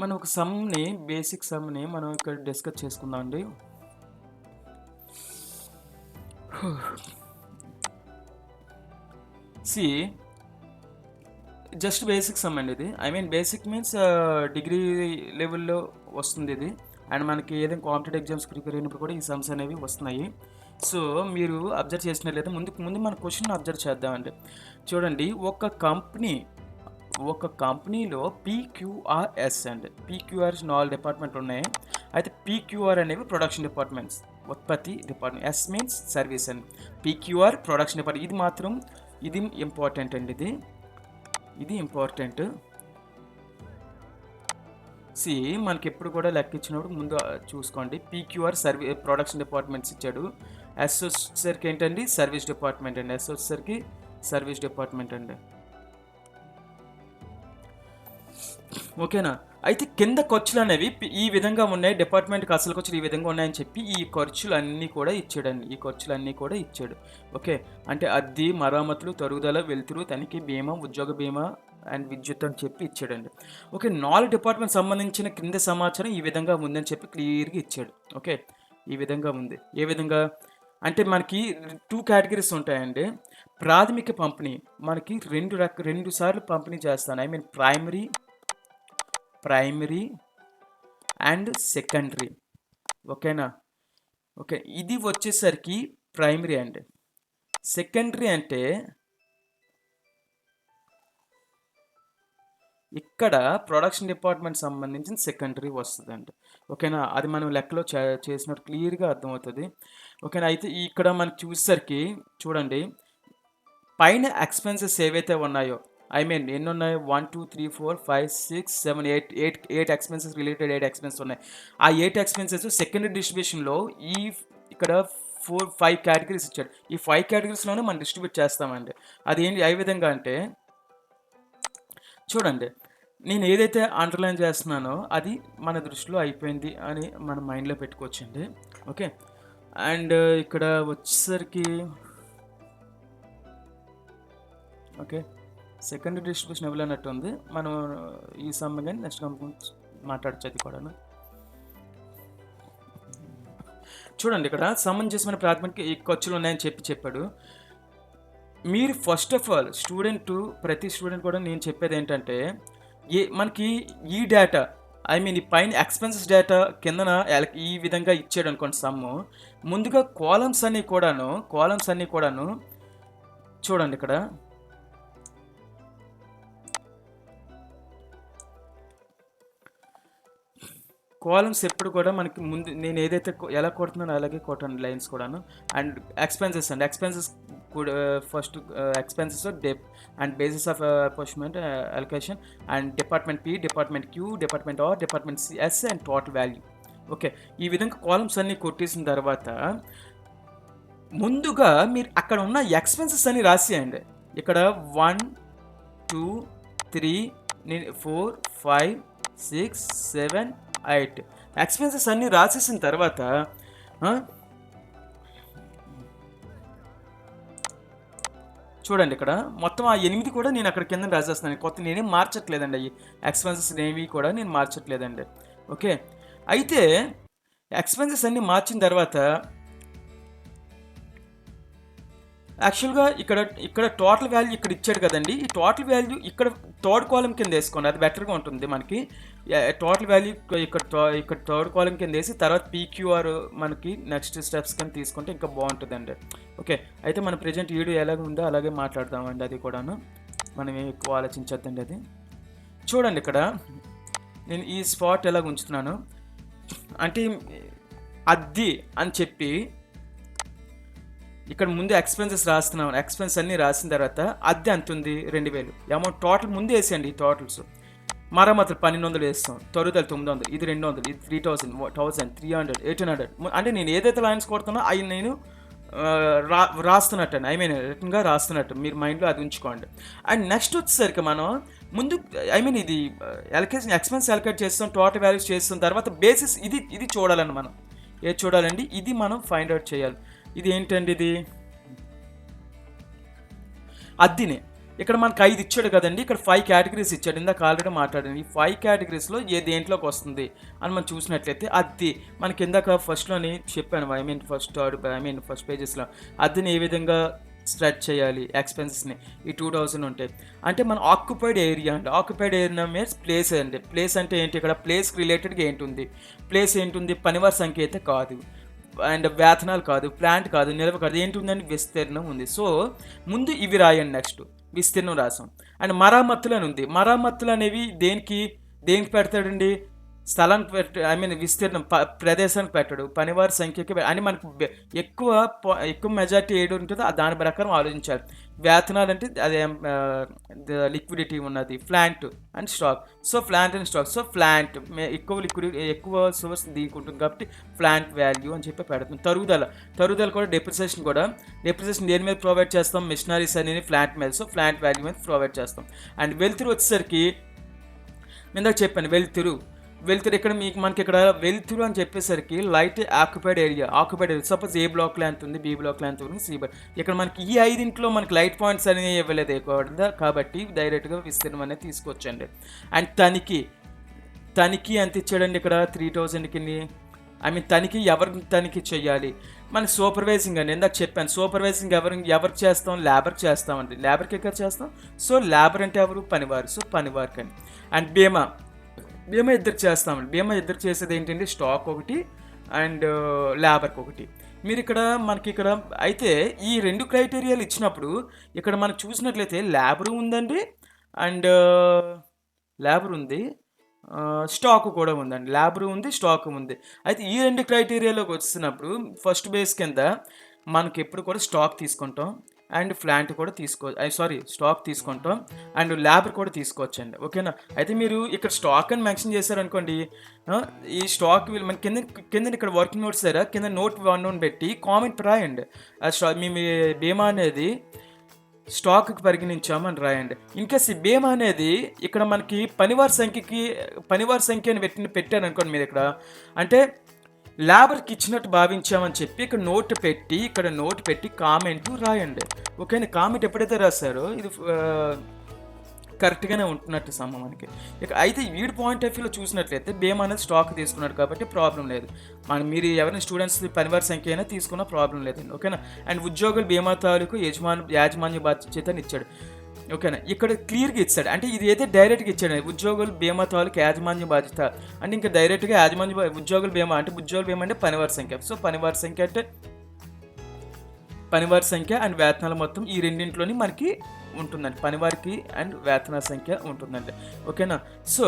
మనం ఒక బేసిక్ సమ్ని మనం ఇక్కడ డిస్కస్ చేసుకుందాం అండి. జస్ట్ బేసిక్స్ అండి ఇది. I mean basic means degree లెవెల్‌లో వస్తుంది ఇది. అండ్ మనకి ఏదైనా కాంపిటేటివ్ ఎగ్జామ్స్ ప్రిపేర్ అయినప్పుడు కూడా ఈ సమ్స్ అనేవి వస్తున్నాయి. సో, మీరు అబ్జర్వ్ చేసినట్లయితే ముందు మన క్వెషన్ అబ్జర్వ్ చేద్దామండి. చూడండి ఒక కంపెనీలో పీక్యూఆర్ఎస్ అండి. పీక్యూఆర్స్ 4 డిపార్ట్మెంట్లు ఉన్నాయి. అయితే పీక్యూఆర్ అనేవి ప్రొడక్షన్ డిపార్ట్మెంట్స్, ఉత్పత్తి డిపార్ట్మెంట్. ఎస్ మీన్స్ సర్వీస్ అండి. PQR production department. ఇది ఇంపార్టెంట్ అండి. ఇది ఇంపార్టెంట్. మనకి ఎప్పుడు కూడా లెక్క ఇచ్చినప్పుడు ముందు చూసుకోండి. పీక్యూఆర్ ప్రొడక్షన్ డిపార్ట్మెంట్స్ ఇచ్చాడు. ఎస్ వచ్చేసరికి ఏంటండి సర్వీస్ డిపార్ట్మెంట్ అండి. ఎస్ వచ్చేసరికి సర్వీస్ డిపార్ట్మెంట్ అండి. ఓకేనా? అయితే కింద ఖర్చులు అనేవి ఈ విధంగా ఉన్నాయి. డిపార్ట్మెంట్కి అసలు ఖర్చులు ఈ విధంగా ఉన్నాయని చెప్పి ఈ ఖర్చులన్నీ కూడా ఇచ్చాడు. ఓకే, అంటే అద్దె, మరామతులు, తరుగుదల, వెలుతురు, తనిఖీ, బీమా, ఉద్యోగ బీమా అండ్ విద్యుత్ అని చెప్పి ఇచ్చాడండి. ఓకే, 4 డిపార్ట్మెంట్ సంబంధించిన కింద సమాచారం ఈ విధంగా ఉందని చెప్పి క్లియర్గా ఇచ్చాడు. ఓకే, ఈ విధంగా ఉంది. ఏ విధంగా అంటే మనకి 2 కేటగిరీస్ ఉంటాయండి. ప్రాథమిక పంపిణీ మనకి రెండు సార్లు పంపిణీ చేస్తాను. I mean primary and secondary. ఓకేనా? ఓకే, ఇది వచ్చేసరికి ప్రైమరీ అండి. సెకండరీ అంటే ఇక్కడ ప్రొడక్షన్ డిపార్ట్మెంట్ సంబంధించిన సెకండరీ వస్తుందండి. ఓకేనా? అది మనం లెక్కలో చేసినట్టు క్లియర్గా అర్థమవుతుంది. ఓకేనా? అయితే ఇక్కడ మనకి చూసేసరికి చూడండి, పైన ఎక్స్పెన్సెస్ ఏవైతే ఉన్నాయో, ఐ మీన్ ఎన్ని ఉన్నాయి, 1 2 3 4 5 6 7 8 ఎక్స్పెన్సెస్, రిలేటెడ్ 8 ఎక్స్పెన్సెస్ ఉన్నాయి. ఆ 8 ఎక్స్పెన్సెస్ సెకండరీ డిస్ట్రిబ్యూషన్లో ఇక్కడ 5 కేటగిరీస్ ఇచ్చాడు. ఈ 5 కేటగిరీస్లోనే మనం డిస్ట్రిబ్యూట్ చేస్తామండి. అది ఏంటి ఏ విధంగా అంటే చూడండి, నేను ఏదైతే అండర్లైన్ చేస్తున్నానో అది మన దృష్టిలో అయిపోయింది అని మన మైండ్లో పెట్టుకోవచ్చండి. ఓకే, అండ్ ఇక్కడ వచ్చేసరికి ఓకే సెకండరీ డిస్ట్రిబ్యూషన్ ఇవ్వలేనట్టు ఉంది. మనం ఈ సమ్ కానీ నెక్స్ట్ కంపెనీ మాట్లాడచ్చు. అది కూడా చూడండి, ఇక్కడ సమంజసమైన ప్రాథమిక ఖర్చులు ఉన్నాయని చెప్పాడు. మీరు ఫస్ట్ ఆఫ్ ఆల్ ప్రతి స్టూడెంట్ కూడా నేను చెప్పేది ఏంటంటే, మనకి ఈ డేటా, ఐ మీన్ ఈ పైన ఎక్స్పెన్సెస్ డేటా కిందన ఈ విధంగా ఇచ్చాడు అనుకోండి సమ్ము. ముందుగా కాలమ్స్ అన్నీ కూడాను చూడండి. ఇక్కడ కాలమ్స్ ఎప్పుడు కూడా మనకి ముందు నేను ఏదైతే ఎలా కొడుతున్నానో అలాగే కొట్టాను లైన్స్ కూడాను. అండ్ ఎక్స్పెన్సెస్ కూడా ఫస్ట్ ఎక్స్పెన్సెస్ డెప్ and basis of apartment allocation and department P, department Q, department R, department S and total value. Okay, ఈ విధంగా కాలమ్స్ అన్నీ కొట్టేసిన తర్వాత ముందుగా మీరు అక్కడ ఉన్న ఎక్స్పెన్సెస్ అన్ని రాసేయండి. ఇక్కడ 1 2 3 4 5 6 7 8 ఎక్స్పెన్సెస్ అన్నీ రాసేసిన తర్వాత చూడండి, ఇక్కడ మొత్తం ఆ 8 కూడా నేను అక్కడ కింద రాసేస్తున్నాను. కొత్త నేనేం మార్చట్లేదండి. అవి ఎక్స్పెన్సెస్ ఏవి కూడా నేను మార్చట్లేదండి. ఓకే, అయితే ఎక్స్పెన్సెస్ అన్నీ మార్చిన తర్వాత యాక్చువల్గా ఇక్కడ టోటల్ వాల్యూ ఇక్కడ ఇచ్చాడు కదండి. ఈ టోటల్ వాల్యూ ఇక్కడ థర్డ్ కాలం కింద వేసుకోండి, అది బెటర్గా ఉంటుంది మనకి. టోటల్ వాల్యూ ఇక్కడ థర్డ్ కాలం కింద వేసి తర్వాత పీక్యూఆర్ మనకి నెక్స్ట్ స్టెప్స్ కింద తీసుకుంటే ఇంకా బాగుంటుందండి. ఓకే, అయితే మన ప్రజెంట్ వీడియో ఎలాగ ఉందో అలాగే మాట్లాడదామండి. అది కూడాను మనం ఎక్కువ ఆలోచించద్దండి. అది చూడండి, ఇక్కడ నేను ఈ స్పాట్ ఎలాగ ఉంచుతున్నాను అంటే అద్దె అని చెప్పి ఇక్కడ ముందు ఎక్స్పెన్సెస్ రాస్తున్నాం. ఎక్స్పెన్స్ అన్నీ రాసిన తర్వాత అద్దె అంత ఉంది 2000 అమౌంట్ టోటల్ ముందు వేసేయండి. ఈ టోటల్స్ మరమ్మతులు 1200 వేస్తాం, తరుగుదల 900, ఇది 200, ఇది 3000, 1000, 300, 800. అంటే నేను ఏదైతే లైన్స్ కొడుతున్నా అవి నేను రాస్తున్నట్టు, ఐ మీన్ రిటర్న్గా రాస్తున్నట్టు మీరు మైండ్లో అది ఉంచుకోండి. అండ్ నెక్స్ట్ వచ్చేసరికి మనం ముందు ఐ మీన్ ఇది ఎక్స్పెన్స్ అలొకేట్ చేస్తాం, టోటల్ వాల్యూస్ చేస్తాం. తర్వాత బేసిస్ ఇది చూడాలండి. మనం ఏది చూడాలండి, ఇది మనం ఫైండ్ అవుట్ చేయాలి. ఇది ఏంటండి, ఇది అద్దెని. ఇక్కడ మనకు 5 ఇచ్చాడు కదండి, ఇక్కడ 5 కేటగిరీస్ ఇచ్చాడు. ఇందాక ఆల్రెడీ మాట్లాడాను. ఈ 5 కేటగిరీస్లో దేంట్లోకి వస్తుంది అని మనం చూసినట్లయితే అద్దె మనకి ఇందాక ఫస్ట్లోని చెప్పాను. ఫస్ట్ పేజెస్లో అద్దెని ఏ విధంగా స్ప్రెడ్ చేయాలి ఎక్స్పెన్సెస్ని. ఈ 2000 ఉంటాయి. అంటే మన ఆక్యుపైడ్ ఏరియా అండి. ఆక్యుపైడ్ ఏరియా మీన్స్ ప్లేస్ అండి. ప్లేస్ అంటే ఏంటి, ఇక్కడ ప్లేస్కి రిలేటెడ్గా ఏంటుంది, ప్లేస్ ఏంటుంది, పనివారి సంఖ్య అయితే కాదు, అండ్ వేతనాలు కాదు, ప్లాంట్ కాదు, నిల్వ కాదు, ఏంటుందని విస్తీర్ణం ఉంది. సో ముందు ఇవి రాయండి. నెక్స్ట్ విస్తీర్ణం రాసాం. అండ్ మరామత్తులు అని ఉంది. మరామత్తులు అనేవి దేనికి పెడతాడండి, స్థలానికి విస్తీర్ణం ప్రదేశానికి పెట్టడు, పనివారి సంఖ్యకి అని మనకు ఎక్కువ మెజారిటీ ఏడు ఉంటుందో దాని ప్రకారం ఆలోచించాలి. వేతనాలు అంటే అదే లిక్విడిటీ ఉన్నది, plant and stock. So plant and stock, so plant ఎక్కువ సోర్స్ దీనికి ఉంటుంది కాబట్టి ప్లాంట్ వాల్యూ అని చెప్పి పెడుతుంది. తరుగుదల కూడా డెప్రిసియేషన్ దేని మీద ప్రొవైడ్ చేస్తాం, మిషనరీస్ అనేది ప్లాంట్ మీద, సో ప్లాంట్ వాల్యూ మీద ప్రొవైడ్ చేస్తాం. అండ్ వెలుతురు వచ్చేసరికి ఇందాక చెప్పాను, వెలుతురు ఇక్కడ మనకి ఇక్కడ వెలుతురు అని చెప్పేసరికి లైట్ ఆక్యుపైడ్ ఏరియా. సపోజ్ ఏ బ్లాక్లో ఎంత ఉంది, బి బ్లాక్లో ఎంత ఉంది, సి బ్లాక్. ఇక్కడ మనకి ఈ 5 మనకి లైట్ పాయింట్స్ అనేవి ఇవ్వలేదు కాబట్టి డైరెక్ట్గా విస్తీర్ణం అనేది తీసుకొచ్చండి. అండ్ తనిఖీ ఎంత ఇచ్చాడండి ఇక్కడ 3000కి. తనిఖీ ఎవరికి చేయాలి, మనకి సూపర్వైజింగ్ అండి. ఇందాక చెప్పాను, సూపర్వైజింగ్ ఎవరికి చేస్తాం, లేబర్కి చేస్తామండి. లేబర్కి ఎక్కడ చేస్తాం, సో లేబర్ అంటే ఎవరు, పనివారు, సో పనివారికి అని. అండ్ బీమా ఇద్దరు చేస్తామండి. బీమా ఇద్దరు చేసేది ఏంటంటే స్టాక్ ఒకటి అండ్ లేబర్కి ఒకటి. మీరు మనకి ఇక్కడ అయితే ఈ 2 క్రైటీరియాలు ఇచ్చినప్పుడు ఇక్కడ మనం చూసినట్లయితే లేబరు ఉందండి, అండ్ లేబర్ ఉంది, స్టాక్ కూడా ఉందండి. లేబర్ ఉంది, స్టాక్ ఉంది. అయితే ఈ 2 క్రైటీరియాలోకి వచ్చినప్పుడు ఫస్ట్ బేస్ కింద మనకి ఎప్పుడు కూడా స్టాక్ తీసుకుంటాం అండ్ ప్లాంట్ కూడా స్టాక్ తీసుకుంటాం అండ్ లేబర్ కూడా తీసుకోవచ్చండి. ఓకేనా. అయితే మీరు ఇక్కడ స్టాక్ అని మెన్షన్ చేశారనుకోండి, ఈ స్టాక్ మన కింద ఇక్కడ వర్కింగ్ నోట్స్ దగ్గర కింద నోట్ 1 పెట్టి కామెంట్ రాయండి. మీ బీమా అనేది స్టాక్కి పరిగణించామని రాయండి. ఇన్కేస్ ఈ బీమా అనేది ఇక్కడ మనకి పనివారి సంఖ్యని పెట్టారు అనుకోండి, మీరు ఇక్కడ అంటే లేబర్కి ఇచ్చినట్టు భావించామని చెప్పి ఇక్కడ నోట్ పెట్టి కామెంట్ రాయండి. ఓకేనా. కామెంట్ ఎప్పుడైతే రాశారో ఇది కరెక్ట్గానే ఉంటున్నట్టు మనకి. ఇక అయితే వీడి పాయింట్ ఆఫ్ వ్యూలో చూసినట్లయితే బీమా అనేది స్టాక్ తీసుకున్నాడు కాబట్టి ప్రాబ్లం లేదు. మీరు ఎవరైనా స్టూడెంట్స్ పనివారి సంఖ్య అయినా తీసుకున్న ప్రాబ్లం లేదండి. ఓకేనా. అండ్ ఉద్యోగులు బీమా తాలూకు యాజమాన్య బాధ్యతని ఇచ్చాడు. ఓకేనా. ఇక్కడ క్లియర్గా ఇచ్చాడు, అంటే ఇది అయితే డైరెక్ట్గా ఇచ్చాడు, ఉద్యోగులు బీమా తాలూకు యాజమాన్య బాధ్యత అంటే ఇంకా డైరెక్ట్గా ఉద్యోగుల బీమా అంటే పనివారి సంఖ్య. సో పనివారి సంఖ్య అండ్ వేతనాల మొత్తం ఈ రెండింటిలోని మనకి ఉంటుందండి, పనివారికి అండ్ వేతన సంఖ్య ఉంటుందండి. ఓకేనా. సో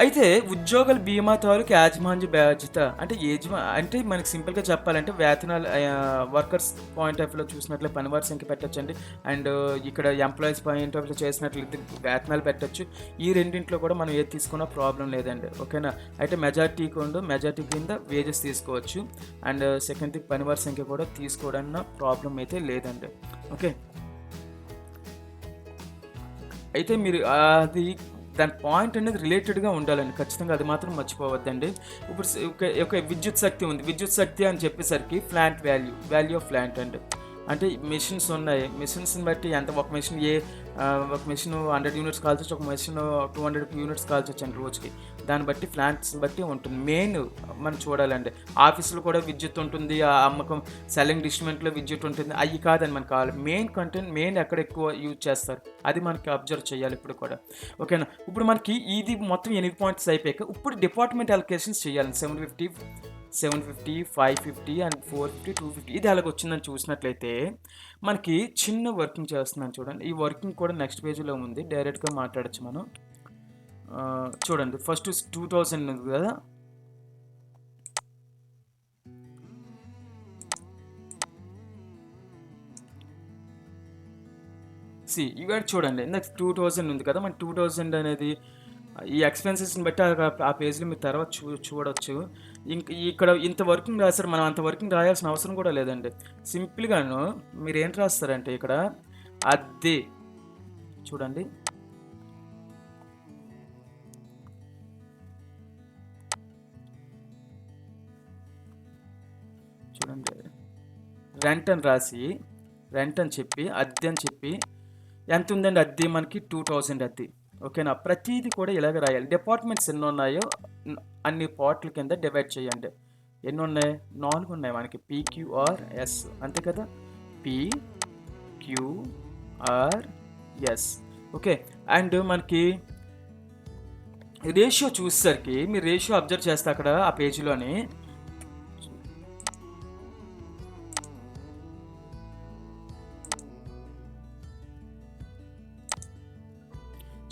అయితే ఉద్యోగుల బీమా తాలూకు యాజమాన్య బాధ్యత అంటే మనకి సింపుల్గా చెప్పాలంటే వేతనాలు వర్కర్స్ పాయింట్ ఆఫ్ వ్యూలో చూసినట్లయితే పనివారి సంఖ్య పెట్టచ్చండి, అండ్ ఇక్కడ ఎంప్లాయీస్ పాయింట్ ఆఫ్ వ్యూలో చేసినట్లయితే వేతనాలు పెట్టచ్చు. ఈ రెండింటిలో కూడా మనం ఏది తీసుకున్నా ప్రాబ్లం లేదండి. ఓకేనా. అయితే మెజారిటీ కింద వేజెస్ తీసుకోవచ్చు, అండ్ సెకండ్ పనివారి సంఖ్య కూడా తీసుకోవడానికి ప్రాబ్లం అయితే లేదండి. ఓకే. అయితే మీరు దాని పాయింట్ అనేది రిలేటెడ్గా ఉండాలండి ఖచ్చితంగా, అది మాత్రం మర్చిపోవద్దండి. ఇప్పుడు ఒక విద్యుత్ శక్తి ఉంది, విద్యుత్ శక్తి అని చెప్పేసరికి ప్లాంట్ వాల్యూ ఆఫ్ ప్లాంట్ అండి. అంటే మెషిన్స్ ఉన్నాయి, మెషిన్స్ని బట్టి ఒక మెషిన్ 100 యూనిట్స్ కాల్చొచ్చు, ఒక మెషిన్ 200 యూనిట్స్ కాల్చొచ్చు అండి రోజుకి. దాన్ని బట్టి ప్లాంట్స్ బట్టి ఉంటుంది. మెయిన్ మనం చూడాలండి, ఆఫీసులో కూడా విద్యుత్ ఉంటుంది, ఆ అమ్మకం సెల్లింగ్ డిస్ట్రిబ్యూట్మెంట్లో విద్యుత్ ఉంటుంది, అవి కాదని మనకు కావాలి. మెయిన్ ఎక్కడ ఎక్కువ యూజ్ చేస్తారు అది మనకి అబ్జర్వ్ చేయాలి ఇప్పుడు కూడా. ఓకేనా. ఇప్పుడు మనకి ఇది మొత్తం 8 పాయింట్స్ అయిపోయాక ఇప్పుడు డిపార్ట్మెంట్ అలొకేషన్స్ చేయాలి. 750, 550 అండ్ 450, 250 ఇది అలాగ వచ్చిందని చూసినట్లయితే మనకి చిన్న వర్కింగ్ చేస్తున్నాను చూడండి. ఈ వర్కింగ్ కూడా నెక్స్ట్ పేజీలో ఉంది, డైరెక్ట్గా మాట్లాడచ్చు మనం. చూడండి ఫస్ట్ 2000 ఉంది కదా, ఇవాళ చూడండి ఇందాక 2000 ఉంది కదా, మన 2000 అనేది ఈ ఎక్స్పెన్సెస్ని బట్టి ఆ పేజ్లో మీరు తర్వాత చూడవచ్చు. ఇక్కడ ఇంత వర్కింగ్ రాస్తారు, మనం అంత వర్కింగ్ రాయాల్సిన అవసరం కూడా లేదండి. సింపుల్గాను మీరు ఏంటి రాస్తారంటే ఇక్కడ అద్దె చూడండి, రెంట్ అని రాసి రెంట్ అని చెప్పి అద్దె అని చెప్పి ఎంత ఉందండి అద్దె మనకి 2000 అద్దె. ఓకేనా. ప్రతిదీ కూడా ఇలాగ రాయాలి. డిపార్ట్మెంట్స్ ఎన్ని ఉన్నాయో అన్ని పార్ట్ల కింద డివైడ్ చేయండి. ఎన్ని ఉన్నాయి, 4 ఉన్నాయి మనకి, PQRS అంతే కదా. PQRS. ఓకే, అండ్ మనకి రేషియో చూసేసరికి మీరు రేషియో అబ్జర్వ్ చేస్తే అక్కడ ఆ పేజీలోని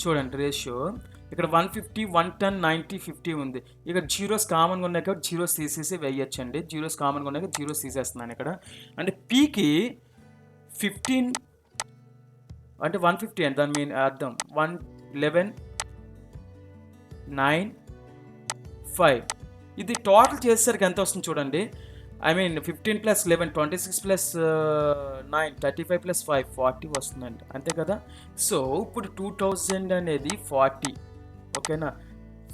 చూడండి రేషియో ఇక్కడ 150 110 90 50 ఉంది. ఇక్కడ జీరోస్ కామన్గా ఉన్నాయి కాబట్టి జీరోస్ తీసేసి వేయచ్చండి. జీరోస్ కామన్గా ఉన్నాయి కాబట్టి జీరోస్ తీసేస్తున్నాను ఇక్కడ. అంటే పీకి 15 అంటే 150 అంటే దాని మీన్ అర్థం 11 9 5. ఇది టోటల్ చేసేసరికి ఎంత వస్తుంది చూడండి. ఐ మీన్ 15 + 11 26 + 9 35 + 5 40 వస్తుందండి, అంతే కదా. సో ఇప్పుడు 2000 అనేది 40, ఓకేనా,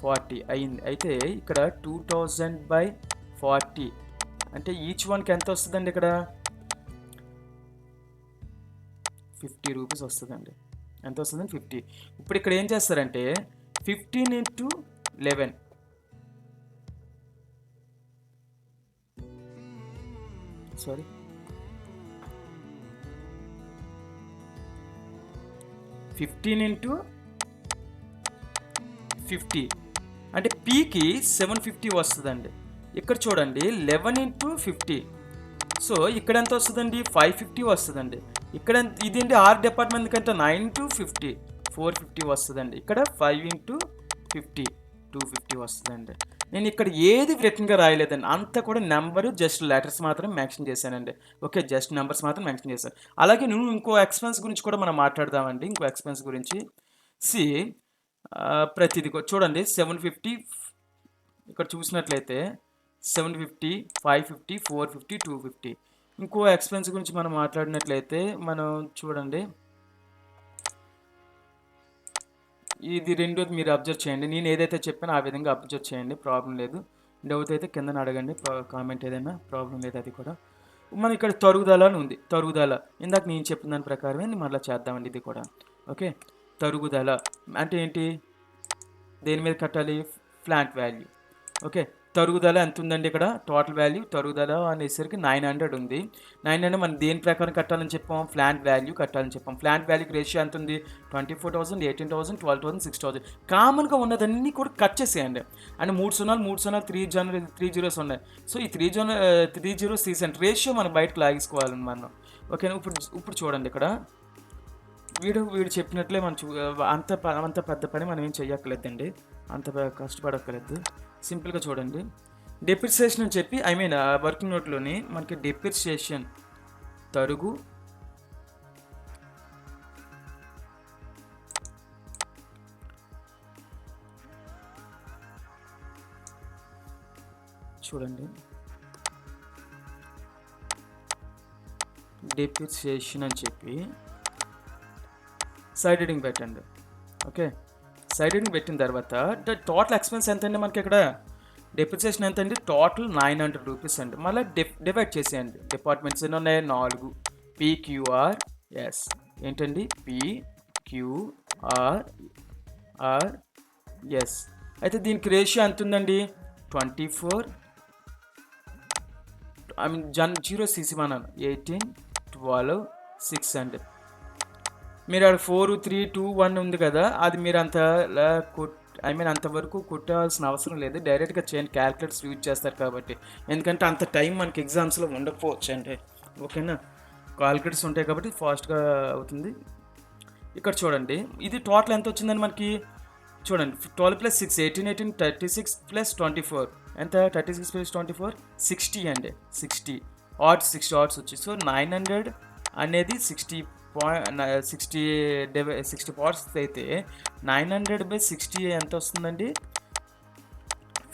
40 అయింది. అయితే ఇక్కడ 2000/40 అంటే ఈచ్ వన్కి ఎంత వస్తుందండి, ఇక్కడ 50 రూపీస్ వస్తుందండి. ఎంత వస్తుందండి, 50. ఇప్పుడు ఇక్కడ ఏం చేస్తారంటే 15 × 11, సారీ 15 × 50 అంటే పీకి 750 వస్తుందండి. ఇక్కడ చూడండి 11 × 50, సో ఇక్కడ ఎంత వస్తుందండి, 550 వస్తుందండి. ఇక్కడ ఇదేంటి ఆర్ డిపార్ట్మెంట్ కంటే 9 × 50 450 వస్తుందండి. ఇక్కడ 5 × 50 250 వస్తుందండి. నేను ఇక్కడ ఏది వ్యక్తంగా రాయలేదండి, అంతా కూడా నెంబరు జస్ట్ లెటర్స్ మాత్రం మెన్షన్ చేశానండి. ఓకే, జస్ట్ నెంబర్స్ మాత్రం మెన్షన్ చేశాను. అలాగే నువ్వు ఇంకో ఎక్స్పెన్స్ గురించి కూడా మనం మాట్లాడదామండి. ఇంకో ఎక్స్పెన్స్ గురించి సి ప్రతిదీ చూడండి 750 ఇక్కడ చూసినట్లయితే 750 550 450 250. ఇంకో ఎక్స్పెన్స్ గురించి మనం మాట్లాడినట్లయితే మనం చూడండి ఇది రెండోది మీరు అబ్జర్వ్ చేయండి. నేను ఏదైతే చెప్పానో ఆ విధంగా అబ్జర్వ్ చేయండి, ప్రాబ్లం లేదు. డౌట్ అయితే కింద అడగండి, కామెంట్ ఏదైనా, ప్రాబ్లం లేదు. అది కూడా మనం ఇక్కడ తరుగుదల అని ఉంది. తరుగుదల ఇందాక నేను చెప్పిన దాని ప్రకారమే మళ్ళీ చేద్దామండి ఇది కూడా. ఓకే, తరుగుదల అంటే ఏంటి, దేని మీద కట్టాలి, ప్లాంట్ వాల్యూ. ఓకే, తరుగుదల ఎంత ఉందండి, ఇక్కడ టోటల్ వాల్యూ తరుగుదల అనేసరికి 900 ఉంది. 900 మనం దేని ప్రకారం కట్టాలని చెప్పాం, ప్లాంట్ వాల్యూ కట్టాలని చెప్పాం. ప్లాంట్ వాల్యూకి రేషియో ఎంత ఉంది, 24,000 18,000 12,000 6,000. కామన్గా ఉన్నదన్నీ కూడా కట్ చేసేయండి. అంటే 3 సున్నాలు 3 సున్నాలు 3 జీరోస్ ఉన్నాయి. సో ఈ 3 జీరోస్ తీసేయండి, రేషియో మనం బయటకు లాగేసుకోవాలని మనం. ఓకేనా, ఇప్పుడు చూడండి ఇక్కడ వీడు చెప్పినట్లే మనం అంత పెద్ద పని మనం ఏం చెయ్యక్కర్లేదండి, అంత కష్టపడక్కర్లేదు. సింపుల్గా చూడండి, డెప్రిసియేషన్ అని చెప్పి ఐ మీన్ వర్కింగ్ నోట్లోని మనకి డెప్రిసియేషన్ తరుగు చూడండి, డెప్రిసియేషన్ అని చెప్పి సైడ్ హెడింగ్ పెట్టండి. ఓకే, సైడ్ హెడింగ్ పెట్టిన తర్వాత టోటల్ ఎక్స్పెన్స్ ఎంత అండి, మనకి ఇక్కడ డెప్రిసియేషన్ ఎంత అండి, టోటల్ 900 రూపీస్ అండి. మళ్ళీ డివైడ్ చేసేయండి. డిపార్ట్మెంట్స్ ఎన్ని ఉన్నాయి, 4. PQRS ఏంటండి, PQRS. అయితే దీనికి రేషియో ఎంత ఉందండి, 24 ఐ మీన్ జీరోస్ తీసిమన్నాను, 18 12 6 అండి. మీరు అక్కడ 4 3 2 1 ఉంది కదా, అది మీరు అంతవరకు కొట్టాల్సిన అవసరం లేదు, డైరెక్ట్గా చేయండి. క్యాల్కులేటర్స్ యూజ్ చేస్తారు కాబట్టి, ఎందుకంటే అంత టైం మనకి ఎగ్జామ్స్లో ఉండకపోవచ్చు అండి. ఓకేనా, క్యాల్కులేటర్స్ ఉంటాయి కాబట్టి ఫాస్ట్గా అవుతుంది. ఇక్కడ చూడండి ఇది టోటల్ ఎంత వచ్చిందని మనకి చూడండి, 12 + 6 18 36 + 24 ఎంత, 36 + 24 60 అండి. 60 ఆడ్స్ వచ్చి, సో 900 అనేది 60 పార్ట్స్ అయితే 900/60 ఎంత వస్తుందండి,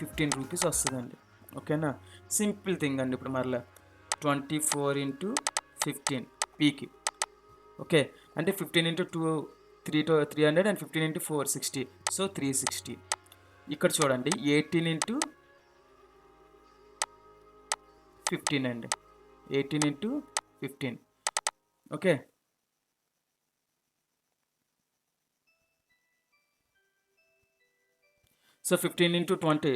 15 రూపీస్ వస్తుందండి. ఓకేనా, సింపుల్ థింగ్ అండి. ఇప్పుడు మరలా 24 × 15 పీకి. ఓకే, అంటే 15 × 2 300 and 15 × 4 60, సో 360. ఇక్కడ చూడండి 18 × 15 అండి, 18 × 15. ఓకే, సో 15 × 20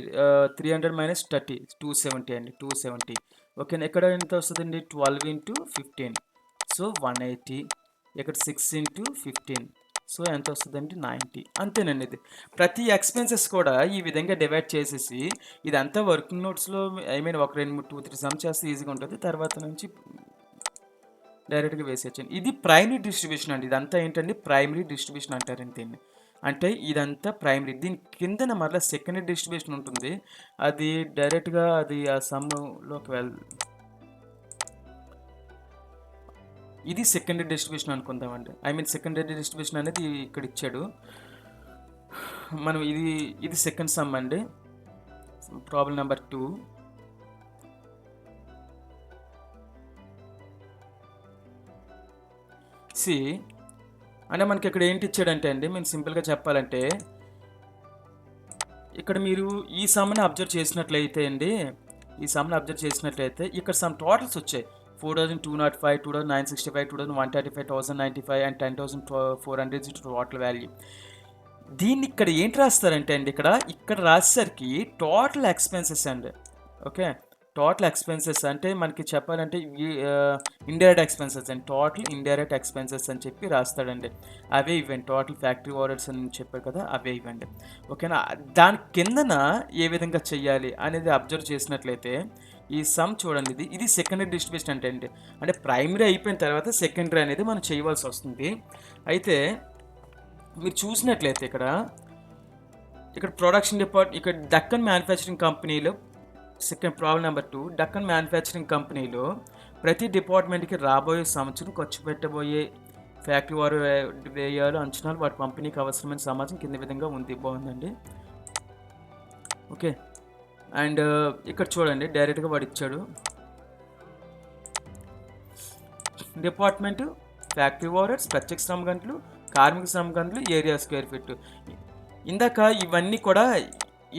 300 - 30 270 అండి, 270. ఓకేనా, ఇక్కడ ఎంత వస్తుందండి, 12 × 15, సో 180. ఇక్కడ 6 ఇంటూ 15, సో ఎంత వస్తుందంటే 90. అంతేనండి. ఇది ప్రతి ఎక్స్పెన్సెస్ కూడా ఈ విధంగా డివైడ్ చేసేసి ఇదంతా వర్కింగ్ నోట్స్లో ఒక 2-3 సమ్ చేస్తే ఈజీగా ఉంటుంది. తర్వాత నుంచి డైరెక్ట్గా వేసేయచ్చండి. ఇది ప్రైమరీ డిస్ట్రిబ్యూషన్ అండి. ఇదంతా ఏంటండి, ప్రైమరీ డిస్ట్రిబ్యూషన్ అంటారండి దీన్ని. అంటే ఇదంతా ప్రైమరీ. దీని కిందన మరలా సెకండరీ డిస్ట్రిబ్యూషన్ ఉంటుంది. అది డైరెక్ట్గా అది ఆ సమ్లోకి ఇది సెకండరీ డిస్ట్రిబ్యూషన్ అనుకుందామండి. సెకండరీ డిస్ట్రిబ్యూషన్ అనేది ఇక్కడ ఇచ్చాడు. మనం ఇది సెకండ్ సమ్ అండి. Problem number 2. సి అంటే మనకి ఇక్కడ ఏంటి ఇచ్చాడంటే అండి, మేము సింపుల్గా చెప్పాలంటే ఇక్కడ మీరు ఈ సమ్ని అబ్జర్వ్ చేసినట్లయితే ఇక్కడ సమ్ టోటల్స్ వచ్చాయి. 4205, 2965, 2135, 1095 అండ్ 10,400 టోటల్ వాల్యూ. దీన్ని ఇక్కడ ఏంటి రాస్తారంటే అండి, ఇక్కడ రాసేసరికి టోటల్ ఎక్స్పెన్సెస్ అండి. ఓకే, టోటల్ ఎక్స్పెన్సెస్ అంటే మనకి చెప్పాలంటే ఇండైరెక్ట్ ఎక్స్పెన్సెస్ అండి. టోటల్ ఇండైరెక్ట్ ఎక్స్పెన్సెస్ అని చెప్పి రాస్తాడండి. అవే ఇవ్వండి, టోటల్ ఫ్యాక్టరీ ఓవర్హెడ్స్ అని చెప్పారు కదా, అవే ఇవ్వండి. ఓకేనా. దాని కిందన ఏ విధంగా చెయ్యాలి అనేది అబ్జర్వ్ చేసినట్లయితే ఈ సమ్ చూడండి. ఇది సెకండరీ డిస్ట్రిబ్యూషన్ అంటే ప్రైమరీ అయిపోయిన తర్వాత సెకండరీ అనేది మనం చేయవలసి వస్తుంది. అయితే మీరు చూసినట్లయితే ఇక్కడ ప్రొడక్షన్ ఇక్కడ డక్కన్ మ్యానుఫ్యాక్చరింగ్ కంపెనీలో second problem number 2, Deccan manufacturing కంపెనీలో ప్రతి డిపార్ట్మెంట్కి రాబోయే సంవత్సరం ఖర్చు పెట్టబోయే ఫ్యాక్టరీ వారు వ్యయాలు అంచనాలు వాటి పంపిణీకి అవసరమైన సమాచారం కింద విధంగా ఉంది. బాగుందండి. ఓకే, అండ్ ఇక్కడ చూడండి, డైరెక్ట్గా వాడు ఇచ్చాడు. డిపార్ట్మెంట్ ఫ్యాక్టరీ ఓవర్హెడ్స్, ప్రత్యక్ష శ్రమ గంటలు, కార్మిక శ్రమ గంటలు, ఏరియా స్క్వేర్ ఫీట్. ఇందాక ఇవన్నీ కూడా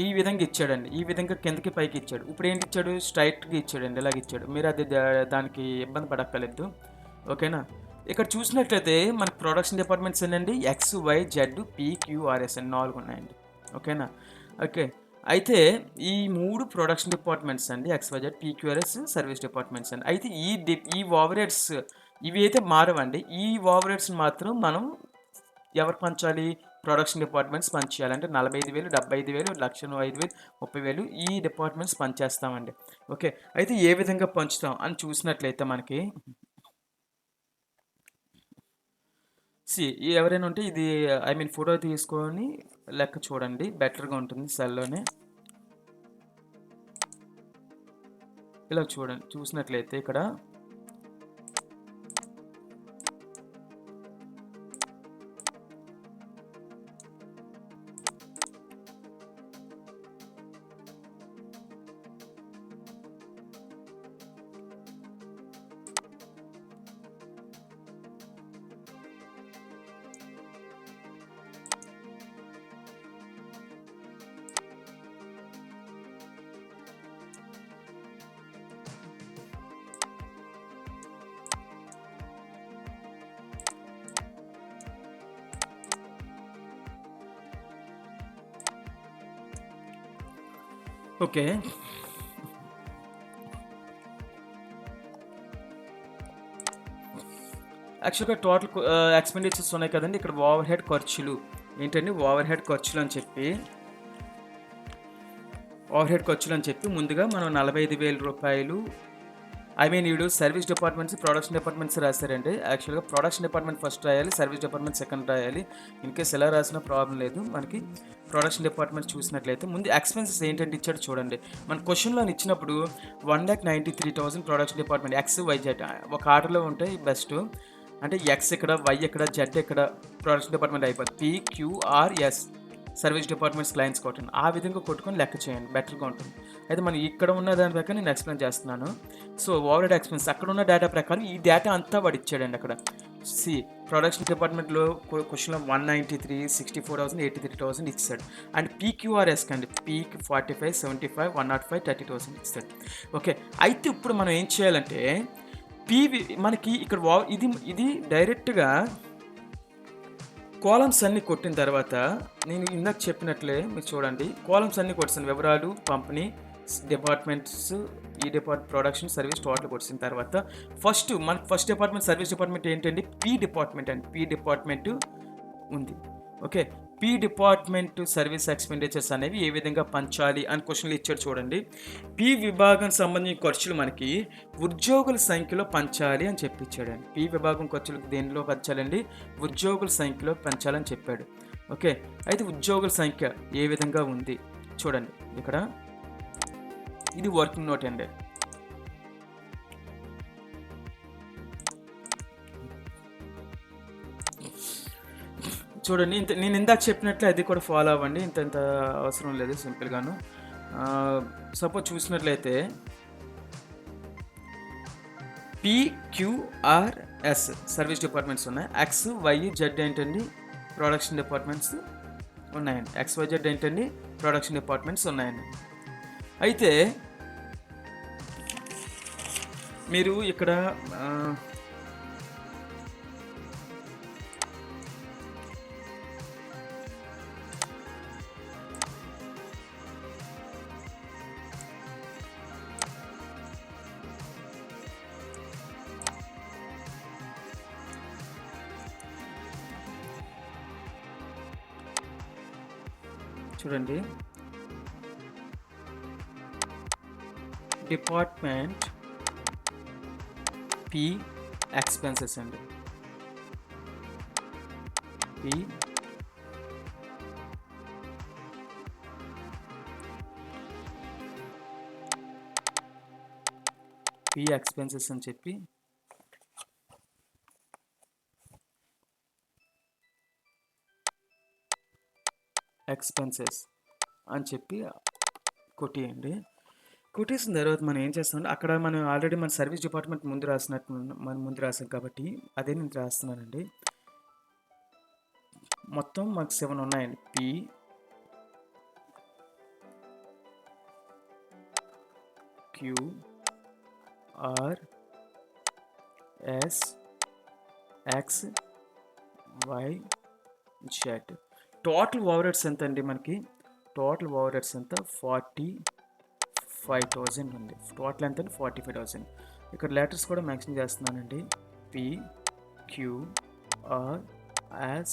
ఈ విధంగా ఇచ్చాడండి. ఈ విధంగా కిందకి పైకి ఇచ్చాడు. ఇప్పుడు ఏంటి ఇచ్చాడు, స్ట్రైట్గా ఇచ్చాడండి. ఇలాగ ఇచ్చాడు. మీరు అది దానికి ఇబ్బంది పడక్కర్లేదు. ఓకేనా. ఇక్కడ చూసినట్లయితే మనకి ప్రొడక్షన్ డిపార్ట్మెంట్స్ ఏంటండి, XYZ PQRS అని 4 ఉన్నాయండి. ఓకేనా. ఓకే, అయితే ఈ 3 ప్రొడక్షన్ డిపార్ట్మెంట్స్ అండి, XYZ PQRS సర్వీస్ డిపార్ట్మెంట్స్ అండి. అయితే ఈ ఓవర్హెడ్స్ ఇవి అయితే మారవండి. ఈ ఓవర్హెడ్స్ మాత్రం మనం ఎవరు పంచాలి, ప్రొడక్షన్ డిపార్ట్మెంట్స్ పనిచేయాలి. అంటే 45,000, 75,000, 1,05,000, 30,000 ఈ డిపార్ట్మెంట్స్ పనిచేస్తామండి. ఓకే, అయితే ఏ విధంగా పంచుతాం అని చూసినట్లయితే మనకి ఎవరైనా ఉంటే ఇది ఫోటో తీసుకొని లెక్క చూడండి, బెటర్గా ఉంటుంది. సెల్లోనే ఇలా చూడండి. చూసినట్లయితే ఇక్కడ ఓకే, యాక్చువల్గా టోటల్ ఎక్స్పెండిచర్స్ ఉన్నాయి కదండి. ఇక్కడ ఓవర్ హెడ్ ఖర్చులు ఏంటండి, ఓవర్ హెడ్ ఖర్చులు అని చెప్పి ముందుగా మనం 45,000 రూపాయలు వీడు సర్వీస్ డిపార్ట్మెంట్స్, ప్రొడక్షన్ డిపార్ట్మెంట్స్ రాశారండి. యాక్చువల్గా ప్రొడక్షన్ డిపార్ట్మెంట్ ఫస్ట్ రాయాలి, సర్వీస్ డిపార్ట్మెంట్ సెకండ్ రాయాలి. ఇన్కేస్ ఎలా రాసినా ప్రాబ్లం లేదు. మనకి ప్రొడక్షన్ డిపార్ట్మెంట్ చూసినట్లయితే ముందు ఎక్స్పెన్సెస్ ఏంటంటే ఇచ్చాడు చూడండి. మన క్వశ్చన్లో ఇచ్చినప్పుడు 1,93,000 ప్రొడక్షన్ డిపార్ట్మెంట్ XYZ ఒక ఆర్డర్లో ఉంటాయి బెస్ట్. అంటే X ఇక్కడ, Y ఇక్కడ, Z ఇక్కడ ప్రొడక్షన్ డిపార్ట్మెంట్ అయిపోతుంది. PQRS సర్వీస్ డిపార్ట్మెంట్స్ క్లయింట్స్ కొట్టండి. ఆ విధంగా కొట్టుకొని లెక్క చేయండి, బెటర్గా ఉంటుంది. అయితే మనం ఇక్కడ ఉన్న దాని ప్రకారం నేను ఎక్స్ప్లెయిన్ చేస్తున్నాను. సో ఓవర్ హెడ్ ఎక్స్పెన్స్ అక్కడ ఉన్న డేటా ప్రకారం ఈ డేటా అంతా వాడు ఇచ్చాడండి. అక్కడ ప్రొడక్షన్ డిపార్ట్మెంట్లో క్వశ్చన్లో 193, 64,000, 83,000 ఇచ్చాడు. అండ్ PQRS కండి Pకి 45, 75, 105, 30,000 ఇస్తాడు. ఓకే, అయితే ఇప్పుడు మనం ఏం చేయాలంటే మనకి ఇక్కడ ఇది డైరెక్ట్గా కాలమ్స్ అన్నీ కొట్టిన తర్వాత నేను ఇందాక చెప్పినట్లే మీరు చూడండి, కాలమ్స్ అన్నీ కొట్టాను. వివరాలు, పంపిణీ, డిపార్ట్మెంట్స్, ఈ ప్రొడక్షన్ సర్వీస్ టోటల్ కొట్టిన తర్వాత ఫస్ట్ డిపార్ట్మెంట్ సర్వీస్ డిపార్ట్మెంట్ ఏంటండి? పి డిపార్ట్మెంట్ అండి. పి డిపార్ట్మెంట్ ఉంది. Okay, P department service expenditures అనేవి ఏ విధంగా పంచాలి అని క్వశ్చన్లు ఇచ్చాడు చూడండి. పి విభాగం సంబంధించిన ఖర్చులు మనకి ఉద్యోగుల సంఖ్యలో పంచాలి అని ఇచ్చాడండి. పి విభాగం ఖర్చులు దేనిలో పంచాలండి? ఉద్యోగుల సంఖ్యలో పంచాలని చెప్పాడు. ఓకే, అయితే ఉద్యోగుల సంఖ్య ఏ విధంగా ఉంది చూడండి. ఇక్కడ ఇది వర్కింగ్ నోట్ అండి. చూడండి, నేను ఇందాక చెప్పినట్లే అది కూడా ఫాలో అవ్వండి. ఇంత అవసరం లేదు, సింపుల్గాను. సపోజ్ చూసినట్లయితే PQRS సర్వీస్ డిపార్ట్మెంట్స్ ఉన్నాయి. XYZ ఏంటండి? ప్రొడక్షన్ డిపార్ట్మెంట్స్ ఉన్నాయండి. XYZ ఏంటండి? ప్రొడక్షన్ డిపార్ట్మెంట్స్ ఉన్నాయండి. అయితే మీరు ఇక్కడ చూడండి, డిపార్ట్మెంట్ పి ఎక్స్పెన్సెస్ అండి. పి ఎక్స్పెన్సెస్ అని చెప్పి ఎక్స్పెన్సెస్ అని చెప్పి కొట్టేయండి. కొట్టేసిన తర్వాత మనం ఏం చేస్తామంటే, అక్కడ మనం ఆల్రెడీ మన సర్వీస్ డిపార్ట్మెంట్ ముందు రాసాం కాబట్టి అదే నేను రాస్తున్నానండి. మొత్తం మాకు 7 ఉన్నాయండి. PQRS XYZ. Total over heads ఎంత అండి? మనకి టోటల్ ఓవర్ హెడ్స్ ఎంత? 45,000 ఉంది. టోటల్ ఎంత అండి? 45,000. ఇక్కడ లెటర్స్ కూడా మెన్షన్ చేస్తున్నానండి. PQRS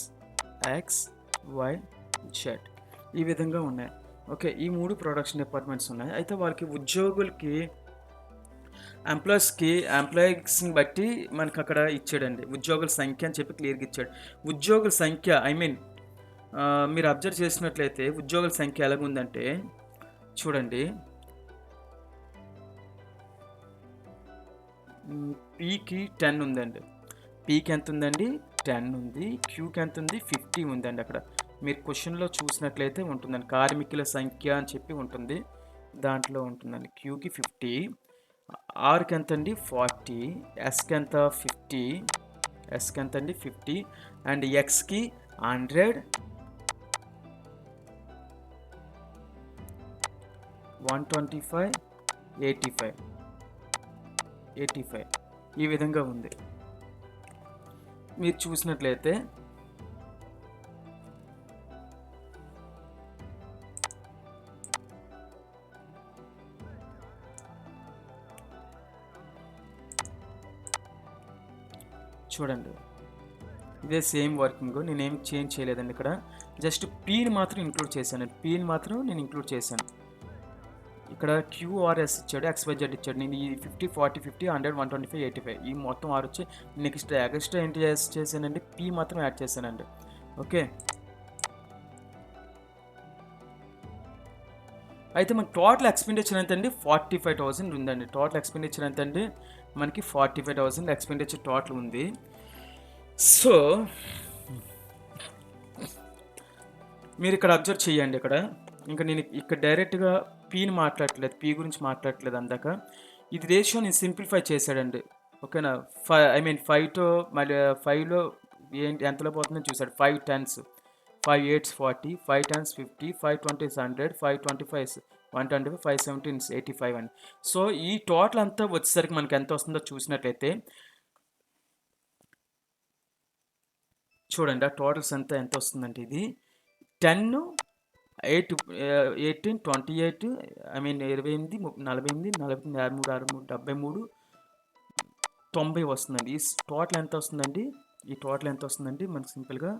XYZ ఈ విధంగా ఉన్నాయి. ఓకే, ఈ 3 ప్రొడక్షన్ డిపార్ట్మెంట్స్ ఉన్నాయి. అయితే వాళ్ళకి ఉద్యోగులకి ఎంప్లాయీస్ని బట్టి మనకు అక్కడ ఇచ్చాడండి. ఉద్యోగుల సంఖ్య అని చెప్పి క్లియర్గా ఇచ్చాడు. ఉద్యోగుల సంఖ్య మీరు అబ్జర్వ్ చేసినట్లయితే ఉద్యోగుల సంఖ్య ఎలాగుందంటే చూడండి, పీకి 10 ఉందండి. పీకి ఎంత ఉందండి? 10 ఉంది. క్యూకి ఎంత ఉంది? 50 ఉందండి. అక్కడ మీరు క్వశ్చన్లో చూసినట్లయితే ఉంటుందండి. కార్మికుల సంఖ్య అని చెప్పి ఉంటుంది, దాంట్లో ఉంటుందండి. క్యూకి 50, ఆర్కి ఎంత అండి? 40, ఎస్కి ఎంత? 50, ఎస్కి ఎంత అండి? 50, అండ్ ఎక్స్కి 100, 125, 85 ఈ విధంగా ఉంది. మీరు చూసినట్లయితే చూడండి, ఇదే సేమ్ వర్కింగ్. నేనేం చేంజ్ చేయలేదండి. ఇక్కడ జస్ట్ పీని మాత్రం ఇంక్లూడ్ చేశాను. పీని మాత్రం నేను ఇంక్లూడ్ చేశాను. ఇక్కడ QRS ఇచ్చాడు, XYZ ఇచ్చాడు. నేను ఈ 50, 40, 50, 100, 125, 85 ఈ మొత్తం 6 వచ్చి నెక్స్ట్ ఎక్స్ట్రా ఏంటి చేశానండి? పీ మాత్రం యాడ్ చేశానండి. ఓకే, అయితే మనకి టోటల్ ఎక్స్పెండిచర్ ఎంత అండి? 45,000 ఉందండి. టోటల్ ఎక్స్పెండిచర్ ఎంత అండి? మనకి 45,000 ఎక్స్పెండిచర్ టోటల్ ఉంది. సో మీరు ఇక్కడ అబ్జర్వ్ చేయండి. ఇంకా నేను ఇక్కడ డైరెక్ట్గా పీని మాట్లాడట్లేదు, పీ గురించి మాట్లాడట్లేదు అందాక. ఇది రేషియో నేను సింప్లిఫై చేశాడండి. ఓకేనా? 5 మళ్ళీ 5లో ఏంటి ఎంతలో పోతుందని చూశాడు. 5 10s, 5 8s 40, 5 10s 50, 5 20s 100, 5 25s 125, 5 17s 85 అని. సో ఈ టోటల్ అంతా వచ్చేసరికి మనకి ఎంత వస్తుందో చూసినట్లయితే చూడండి, ఆ టోటల్స్ అంతా ఎంత వస్తుందంటే ఇది 10 8 18 28 ఐ మీన్ 28 48 48 53 63 90 వస్తుందండి. ఈ టోటల్ ఎంత వస్తుందండి? ఈ టోటల్ ఎంత వస్తుందండి మనకు సింపుల్గా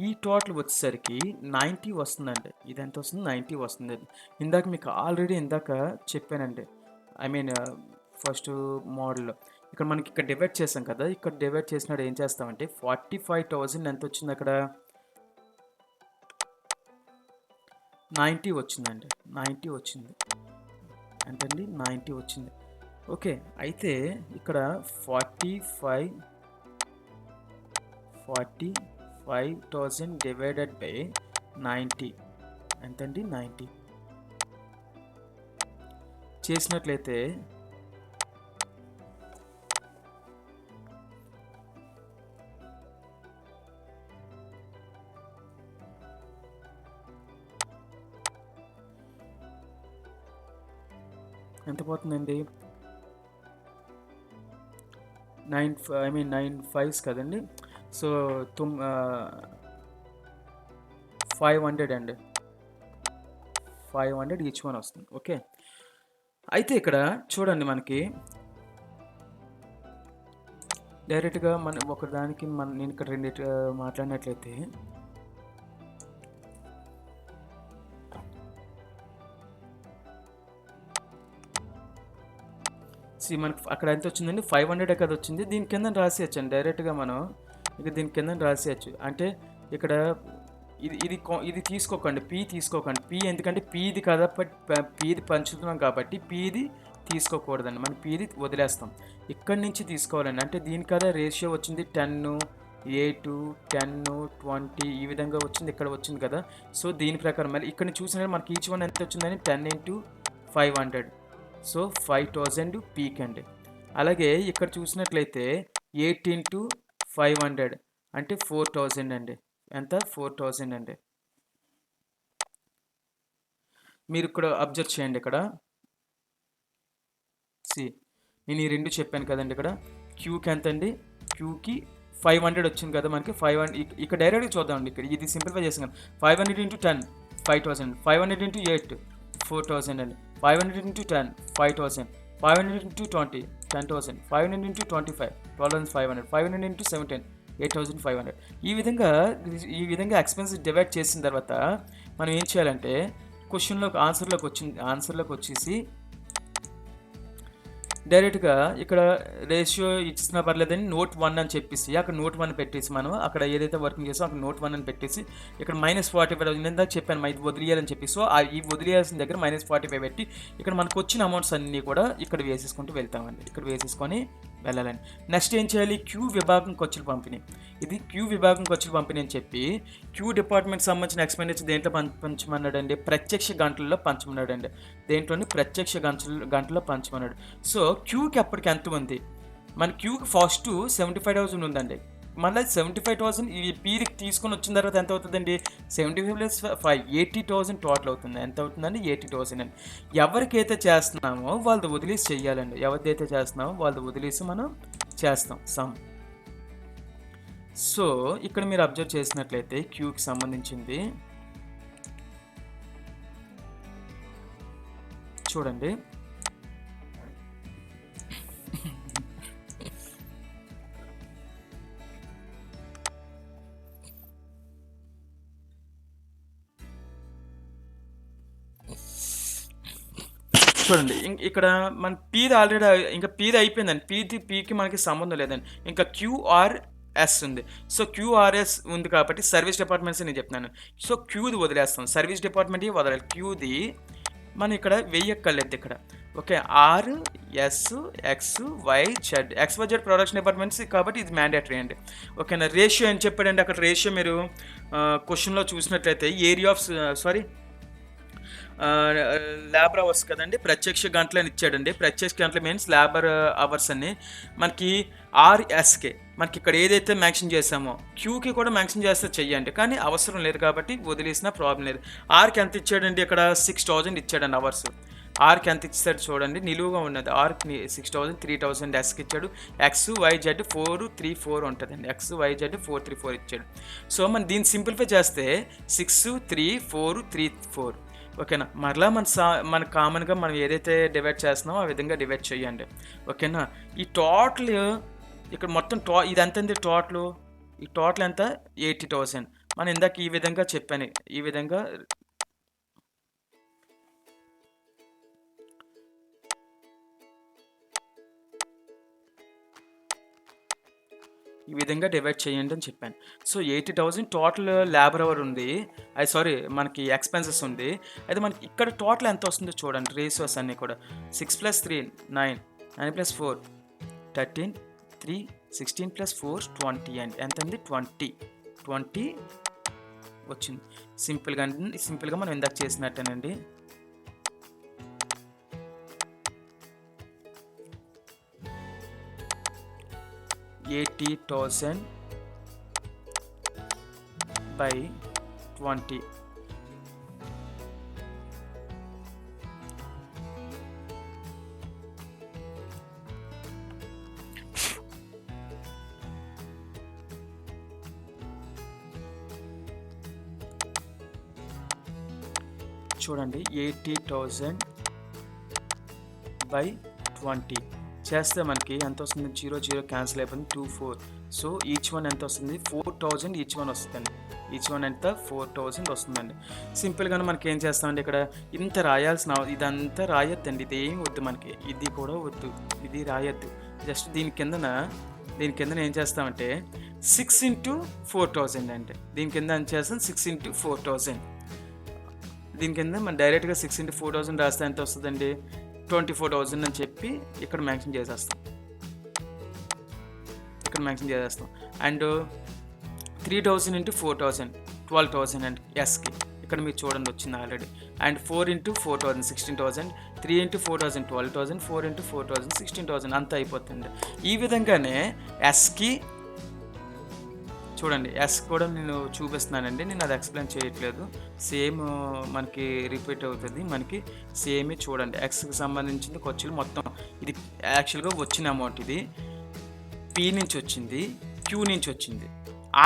ఈ టోటల్ వచ్చేసరికి 90 వస్తుందండి. ఇది ఎంత వస్తుంది? 90 వస్తుందండి. ఇందాక మీకు ఆల్రెడీ చెప్పానండి. ఐ మీన్ ఫస్ట్ మోడల్లో ఇక్కడ మనకి ఇక్కడ డివైడ్ చేసాం కదా, ఇక్కడ డివైడ్ చేసినప్పుడు ఏం చేస్తామంటే 45,000 ఎంత వచ్చింది అక్కడ? 90 వచ్చిందండి. 90 వచ్చింది. ఎంతండి? 90 వచ్చింది. ఓకే, అయితే ఇక్కడ 45,000 డివైడెడ్ బై 90 ఎంతండి? 90 చేసినట్లయితే ఎంత పోతుందండి? 9 5s కదండి. సో 500 అండి. 500 ఈచ్ వన్ వస్తుంది. ఓకే, అయితే ఇక్కడ చూడండి మనకి డైరెక్ట్గా ఒకదానికి నేను ఇక్కడ రెండిటి మాట్లాడినట్లయితే మనకు అక్కడ ఎంత వచ్చిందండి? 500 కదా వచ్చింది. దీని కింద రాసేయచ్చండి డైరెక్ట్గా మనం. ఇక దీని కింద రాసేయచ్చు. అంటే ఇక్కడ ఇది తీసుకోకండి, పీ తీసుకోకండి. పీ ఎందుకంటే పీది కదా, పీది పంచుతున్నాం కాబట్టి పీది తీసుకోకూడదండి. మనం పీది వదిలేస్తాం. ఇక్కడి నుంచి తీసుకోవాలండి. అంటే దీని కదా రేషియో వచ్చింది 10, 8, 10, 20 ఈ విధంగా వచ్చింది. ఇక్కడ వచ్చింది కదా. సో దీని ప్రకారం మళ్ళీ ఇక్కడ చూసినట్టు మనకి ఈచ్ వన్ ఎంత వచ్చిందని 10 into 500. సో 5,000 పీక్ అండి. అలాగే ఇక్కడ చూసినట్లయితే 8 into 500 అంటే 4,000 అండి. ఎంత? 4,000 అండి. మీరు ఇక్కడ అబ్జర్వ్ చేయండి. ఇక్కడ నేను ఈ రెండు చెప్పాను కదండి. ఇక్కడ క్యూకి ఎంత అండి? క్యూకి 500 వచ్చింది కదా మనకి. 500 ఇక్కడ డైరెక్ట్గా చూద్దామండి. ఇక్కడ ఇది సింప్లిఫై చేసాను. 500 into 10 5,000, 500 into 8 4,000 అండి. 500 into 10 5,000, 500 into 20 10,000, 500 into 25 12,500, 500 into 17 8,500. ఈ విధంగా ఎక్స్పెన్సెస్ డివైడ్ చేసిన తర్వాత మనం ఏం చేయాలంటే ఆన్సర్లోకి వచ్చేసి డైరెక్ట్గా ఇక్కడ రేషియో ఇచ్చినా పర్లేదని note 1 అని చెప్పేసి అక్కడ note 1 పెట్టేసి మనం అక్కడ ఏదైతే వర్కింగ్ చేసామో అక్కడ note 1 అని పెట్టేసి ఇక్కడ -45 ఇందాక చెప్పాను ఇది వదిలేయాలని చెప్పి. సో ఈ వదిలేయాల్సిన దగ్గర -45 పెట్టి ఇక్కడ మనకు వచ్చిన అమౌంట్స్ అన్నీ కూడా ఇక్కడ వేసేసుకుంటూ వెళ్తామండి. ఇక్కడ వేసేసుకొని వెళ్ళాలండి. నెక్స్ట్ ఏం చేయాలి? క్యూ విభాగం ఖర్చుల పంపిణీ. ఇది క్యూ విభాగం ఖర్చుల పంపిణీ అని చెప్పి క్యూ డిపార్ట్మెంట్ సంబంధించిన ఎక్స్పెండిచర్ దేంట్లో పంచమన్నాడండి? ప్రత్యక్ష గంటల్లో పంచమన్నాడండి. దేంట్లోని? ప్రత్యక్ష గంటల్లో పంచమన్నాడు. సో క్యూకి అప్పటికి ఎంత ఉంది? మన క్యూకి ఫస్ట్ 75,000 ఉందండి. మళ్ళీ 75,000 ఈ పీరికి తీసుకొని వచ్చిన తర్వాత ఎంత అవుతుందండి? 75 + 5 80,000 టోటల్ అవుతుంది. ఎంత అవుతుందండి? 80,000 అండి. ఎవరికైతే చేస్తున్నామో వాళ్ళది వదిలేసి చెయ్యాలండి. ఎవరిదైతే చేస్తున్నామో వాళ్ళది వదిలేసి మనం చేస్తాం సమ్. సో ఇక్కడ మీరు అబ్జర్వ్ చేసినట్లయితే క్యూకి సంబంధించింది చూడండి. చూడండి ఇక్కడ మన పీది ఆల్రెడీ ఇంకా పీది అయిపోయిందండి. పీకి మనకి సంబంధం లేదండి. ఇంకా QRS ఉంది. సో QRS ఉంది కాబట్టి సర్వీస్ డిపార్ట్మెంట్స్ నేను చెప్తున్నాను. సో క్యూది వదిలేస్తాం, సర్వీస్ డిపార్ట్మెంట్ వదలాలి. క్యూది మనం ఇక్కడ వెయ్యక్కర్లేదు ఇక్కడ. ఓకే, XYZ ప్రొడక్షన్ డిపార్ట్మెంట్స్ కాబట్టి ఇది మ్యాండేటరీ అండి. ఓకేనా. రేషియో ఏం చెప్పాడండి అక్కడ? రేషియో మీరు క్వశ్చన్లో చూసినట్లయితే లేబర్ అవర్స్ కదండి, ప్రత్యక్ష గంటలు అని ఇచ్చాడండి. ప్రత్యక్ష గంటలు మీన్స్ లేబర్ అవర్స్ అని మనకి RSK మనకి ఇక్కడ ఏదైతే మ్యాక్సిమం చేసామో క్యూకి కూడా మ్యాక్సిమం చేస్తే చెయ్యండి, కానీ అవసరం లేదు కాబట్టి వదిలేసిన ప్రాబ్లం లేదు. ఆర్కి ఎంత ఇచ్చాడండి? ఇక్కడ 6,000 ఇచ్చాడండి అవర్స్. ఆర్కి ఎంత ఇచ్చాడు చూడండి, నిలువుగా ఉన్నది. ఆర్కి 6000, 3000 ఎస్కి ఇచ్చాడు. ఎక్స్ వై జెడ్ 434 ఉంటుందండి. ఎక్స్ వై జెడ్ 434 ఇచ్చాడు. సో మనం దీన్ని సింప్లిఫై చేస్తే 6 3 4 3 4. ఓకేనా. మరలా మన కామన్గా మనం ఏదైతే డివైడ్ చేస్తున్నామో ఆ విధంగా డివైడ్ చేయండి. ఓకేనా. ఈ టోటల్ ఇక్కడ మొత్తం ఇది ఎంతండి టోటల్? ఈ టోటల్ ఎంత? 80,000. మనం ఇందాక ఈ విధంగా చెప్పాను. ఈ విధంగా డివైడ్ చేయండి అని చెప్పాను. సో 80,000 టోటల్ లేబర్ అవర్ ఉంది. అది సారీ మనకి ఎక్స్పెన్సెస్ ఉంది. అయితే మనకి ఇక్కడ టోటల్ ఎంత వస్తుందో చూడండి. రేషియోస్ అన్నీ కూడా 6 + 3 9, 9 + 4 13, 3 16 + 4 20 అండి. ఎంత అండి? 20 వచ్చింది. సింపుల్గా మనం ఇందాక చేసినట్టేనండి. $80,000 by 20. చూడండి 80,000 by 20 చేస్తే మనకి ఎంత వస్తుంది? 0 0 క్యాన్సిల్ అయిపోయింది. 24. సో ఈచ్ వన్ ఎంత వస్తుంది? 4,000 ఈచ్ వన్ వస్తుందండి. ఈచ్ వన్ ఎంత? 4,000 వస్తుందండి. సింపుల్గానే మనకి ఏం చేస్తామండి, ఇక్కడ ఇంత రాయాల్సిన ఇదంతా రాయొద్దండి. ఇది ఏం వద్దు మనకి, ఇది కూడా వద్దు, ఇది రాయొద్దు. జస్ట్ దీని కింద ఏం చేస్తామంటే 6 × 4,000 అంటే దీని కింద ఏం చేస్తాం? 6 × 4,000. దీని కింద మనం డైరెక్ట్గా 6 × 4,000 రాస్తే ఎంత వస్తుందండి? 24,000 అని చెప్పి ఇక్కడ మెన్షన్ చేసేస్తాం. అండ్ 3,000 × 4,000 12,000 అండి ఎస్కి. ఇక్కడ మీరు చూడండి వచ్చింది ఆల్రెడీ. అండ్ 4 × 4,000 16,000, 3 × 4,000 12,000, 4 × 4,000 16,000 అంతా అయిపోతుంది. ఈ విధంగానే ఎస్కి చూడండి, ఎస్ కూడా నేను చూపిస్తున్నానండి. నేను అది ఎక్స్ప్లెయిన్ చేయట్లేదు. సేమ్ మనకి రిపీట్ అవుతుంది. మనకి సేమ్ చూడండి. ఎక్స్కి సంబంధించింది ఖర్చులు మొత్తం ఇది యాక్చువల్గా వచ్చిన అమౌంట్. ఇది పి నుంచి వచ్చింది, క్యూ నుంచి వచ్చింది.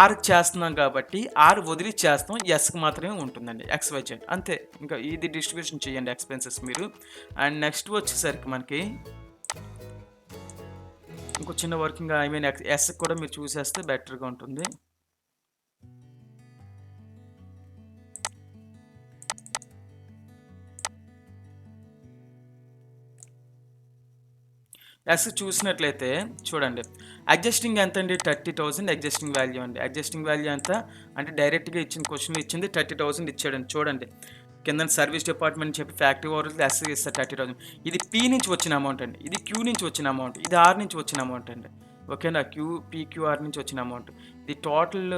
ఆర్కి చేస్తున్నాం కాబట్టి ఆర్ వదిలి చేస్తాం, ఎస్కి మాత్రమే ఉంటుందండి. XYZ అంతే. ఇంకా ఇది డిస్ట్రిబ్యూషన్ చేయండి ఎక్స్పెన్సెస్ మీరు. అండ్ నెక్స్ట్ వచ్చేసరికి మనకి ఇంకో చిన్న వర్కింగ్ ఎస్ కూడా మీరు చూసేస్తే బెటర్గా ఉంటుంది. ఎస్ చూసినట్లయితే చూడండి, అడ్జస్టింగ్ ఎంత అండి? 30,000 అడ్జస్టింగ్ వాల్యూ అండి. అడ్జస్టింగ్ వాల్యూ ఎంత అంటే డైరెక్ట్గా ఇచ్చిన క్వశ్చన్ ఇచ్చింది 30,000 ఇచ్చాడండి. చూడండి కింద సర్వీస్ డిపార్ట్మెంట్ చెప్పి ఫ్యాక్టరీ ఓవర్కి ఎస్ ఇస్తారు 30,000. ఇది పి నుంచి వచ్చిన అమౌంట్ అండి. ఇది క్యూ నుంచి వచ్చిన అమౌంట్. ఇది ఆర్ నుంచి వచ్చిన అమౌంట్ అండి. ఓకేనా. PQR నుంచి వచ్చిన అమౌంట్. ఇది టోటల్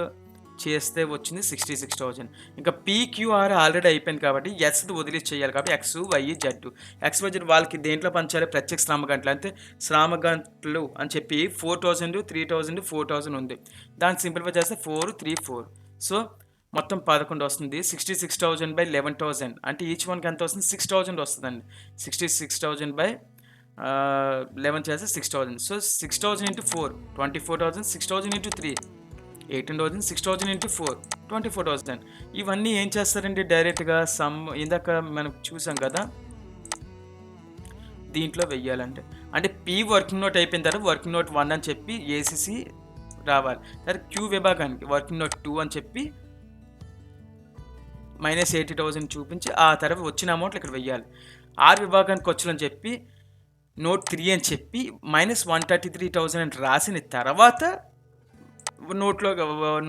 చేస్తే వచ్చింది 66,000. ఇంకా PQR ఆల్రెడీ అయిపోయింది కాబట్టి ఎస్ది వదిలి చేయాలి కాబట్టి XYZ. XYZ వాళ్ళకి దేంట్లో పంచాలి? ప్రత్యేక శ్రమ గంటలు. అంటే శ్రమ గంటలు అని చెప్పి 4,000 3,000 4,000 ఉంది. దాన్ని సింప్లిఫై చేస్తే 4 3 4. సో మొత్తం 11 వస్తుంది. 66,000 by 11,000 అంటే ఈచ్ వన్కి ఎంత వస్తుంది? 6,000 వస్తుందండి. 66,000 by 11 చేస్తే 6,000. సో 6,000 × 4 24,000, 6,000 × 3 18,000, 6,000 × 4 24,000. ఇవన్నీ ఏం చేస్తారండి? డైరెక్ట్గా ఇందాక మనం చూసాం కదా, దీంట్లో వెయ్యాలంటే అంటే పి వర్కింగ్ నోట్ అయిపోయిన తర్వాత వర్కింగ్ నోట్ 1 అని చెప్పి ఏసీసీ రావాలి. తర్వాత క్యూ విభాగానికి వర్కింగ్ నోట్ 2 అని చెప్పి -80,000 చూపించి ఆ తర్వాత వచ్చిన అమౌంట్లు ఇక్కడ వెయ్యాలి. ఆర్ విభాగానికి వచ్చులని చెప్పి నోట్ 3 అని చెప్పి -133,000 అని రాసిన తర్వాత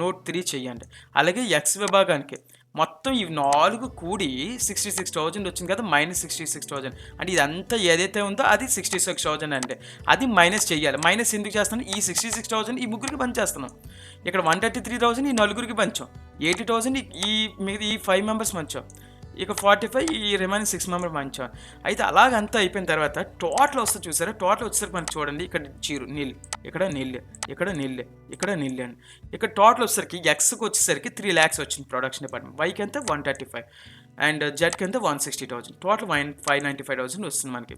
నోట్ 3 చేయండి. అలాగే ఎక్స్ విభాగానికి మొత్తం ఇవి 4 కూడి 66,000 వచ్చింది కదా, -66,000 అంటే ఇదంతా ఏదైతే ఉందో అది 66,000 అంటే అది మైనస్ చేయాలి. మైనస్ ఎందుకు చేస్తాను? ఈ 66,000 ఈ ముగ్గురికి పంచేస్తున్నాం. ఇక్కడ 133,000 ఈ నలుగురికి పంచాం, 80,000 ఈ 5 మెంబర్స్ పంచాం, ఇక 45 ఈ రిమైనింగ్ 6 మెంబర్ పంచాం. అయితే అలాగంతా అయిపోయిన తర్వాత టోటల్ వస్తే చూసారా, టోటల్ వచ్చేసరికి మనకి చూడండి ఇక్కడ 0 నీళ్ళు, ఇక్కడ నీళ్ళు, ఇక్కడ నీళ్ళు, ఇక్కడ నీళ్ళు అండి. ఇక్కడ టోటల్ వచ్చేసరికి ఎక్స్కి వచ్చేసరికి 3 lakhs వచ్చింది ప్రొడక్షన్ డిపార్ట్మెంట్. వైకి ఎంత 135. అండ్ జెడ్కి ఎంత 160,000, టోటల్ 595,000 వస్తుంది మనకి.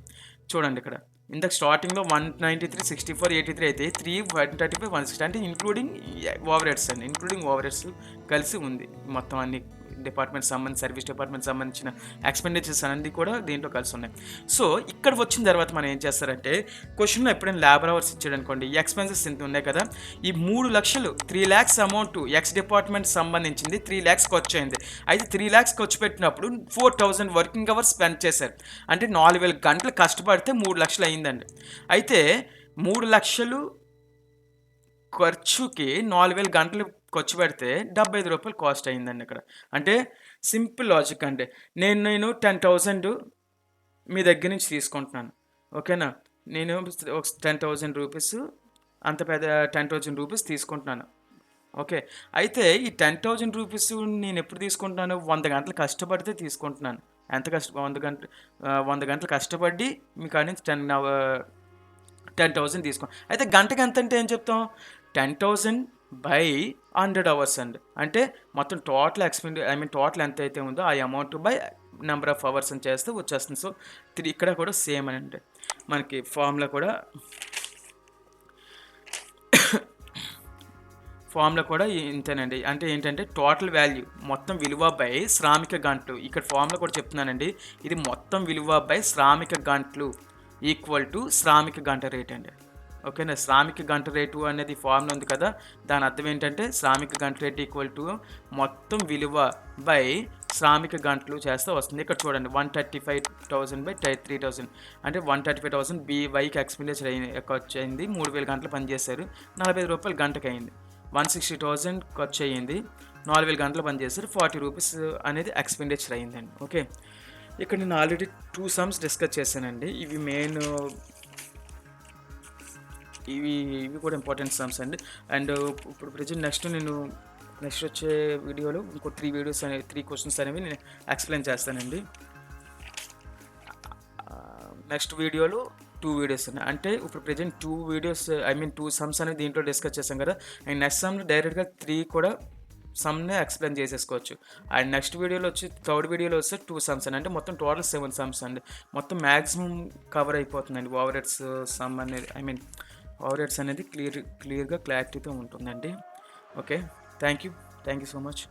చూడండి ఇక్కడ ఇందాక స్టార్టింగ్లో 193, 64, 83 అయితే 3, 135, 160 అంటే ఇంక్లూడింగ్ ఓవర్ హెడ్స్ అండి, ఇంక్లూడింగ్ ఓవర్ హెడ్స్ కలిసి ఉంది మొత్తం అన్ని డిపార్ట్మెంట్ సంబంధించి, సర్వీస్ డిపార్ట్మెంట్ సంబంధించిన ఎక్స్పెండిచర్స్ అన్నీ కూడా దీంట్లో కలిసి ఉన్నాయి. సో ఇక్కడ వచ్చిన తర్వాత మనం ఏం చేస్తారంటే క్వశ్చన్లో ఎప్పుడైనా లేబర్ అవర్స్ ఇచ్చాడు అనుకోండి, ఈ ఎక్స్పెన్సెస్ ఇంత ఉన్నాయి కదా, ఈ 3 లక్షలు 3 lakhs అమౌంట్ ఎక్స్ డిపార్ట్మెంట్ సంబంధించింది 3 lakhs ఖర్చు అయింది. అయితే 3 lakhs ఖర్చు పెట్టినప్పుడు 4,000 వర్కింగ్ అవర్స్ స్పెండ్ చేశారు, అంటే 4,000 గంటలు కష్టపడితే 3 లక్షలు అయిందండి. అయితే 3 లక్షలు ఖర్చుకి 4,000 గంటలు ఖర్చు పెడితే 75 రూపాయలు కాస్ట్ అయిందండి ఇక్కడ. అంటే సింపుల్ లాజిక్ అంటే నేను 10,000 మీ దగ్గర నుంచి తీసుకుంటున్నాను, ఓకేనా, నేను ఒక 10,000 రూపీస్, అంత పెద్ద 10,000 రూపీస్ తీసుకుంటున్నాను, ఓకే. అయితే ఈ 10,000 రూపీస్ నేను ఎప్పుడు తీసుకుంటున్నాను, 100 గంటలు కష్టపడితే తీసుకుంటున్నాను. ఎంత 100 గంటలు కష్టపడి మీకు కాడి నుంచి 10,000 తీసుకోండి. అయితే గంటకి ఎంత అంటే ఏం చెప్తాం, 10,000 బై 100 అవర్స్ అండి. అంటే మొత్తం టోటల్ టోటల్ ఎంత అయితే ఉందో ఆ amount by number of hours అని చేస్తే వచ్చేస్తుంది. సో ఇక్కడ కూడా సేమ్ అని అంటే మనకి ఫార్ములా కూడా ఇంతేనండి. అంటే ఏంటంటే టోటల్ వాల్యూ మొత్తం విలువ బై శ్రామిక గంటలు. ఇక్కడ ఫార్ములా కూడా చెప్తున్నానండి, ఇది మొత్తం విలువ బై శ్రామిక గంటలు ఈక్వల్ టు శ్రామిక గంట రేట్ అండి, ఓకేనా. శ్రామిక గంట రేటు అనేది ఫార్ములా ఉంది కదా, దాని అర్థం ఏంటంటే శ్రామిక గంట రేట్ ఈక్వల్ టు మొత్తం విలువ బై శ్రామిక గంటలు చేస్తే వస్తుంది. ఇక్కడ చూడండి 135,000 బై 3,000 అంటే 135,000 బీవైకి ఎక్స్పెండిచర్ ఖర్చు అయింది, 3,000 గంటలు పనిచేశారు, 45 రూపాయలు గంటకి అయింది. 160,000 ఖర్చు అయ్యింది, 4,000 గంటలు పనిచేశారు, 40 రూపీస్ అనేది ఎక్స్పెండిచర్ అయ్యిందండి, ఓకే. ఇక్కడ నేను ఆల్రెడీ 2 సమ్స్ డిస్కస్ చేశానండి, ఇవి మెయిన్, ఇవి కూడా ఇంపార్టెంట్ సమ్స్ అండి. అండ్ ఇప్పుడు ప్రజెంట్ నెక్స్ట్ వచ్చే వీడియోలో ఇంకో 3 క్వశ్చన్స్ అనేవి నేను ఎక్స్ప్లెయిన్ చేస్తానండి. నెక్స్ట్ వీడియోలో 2 వీడియోస్ ఉన్నాయి, అంటే ఇప్పుడు ప్రజెంట్ 2 వీడియోస్ 2 సమ్స్ అనేది దీంట్లో డిస్కస్ చేసాం కదా, అండ్ నెక్స్ట్ సమ్లో డైరెక్ట్గా 3 కూడా సమ్నే ఎక్స్ప్లెయిన్ చేసేసుకోవచ్చు. అండ్ నెక్స్ట్ వీడియోలో వచ్చి థర్డ్ వీడియోలో వస్తే 2 సమ్స్ అని, అంటే మొత్తం టోటల్ 7 సమ్స్ అండి. మొత్తం మ్యాక్సిమం కవర్ అయిపోతుందండి ఓవర్ హెడ్స్ సమ్ అనేది, ఓవర్ హెడ్స్ అనేది క్లియర్గా క్లారిటీతో ఉంటుందండి, okay. Thank you so much.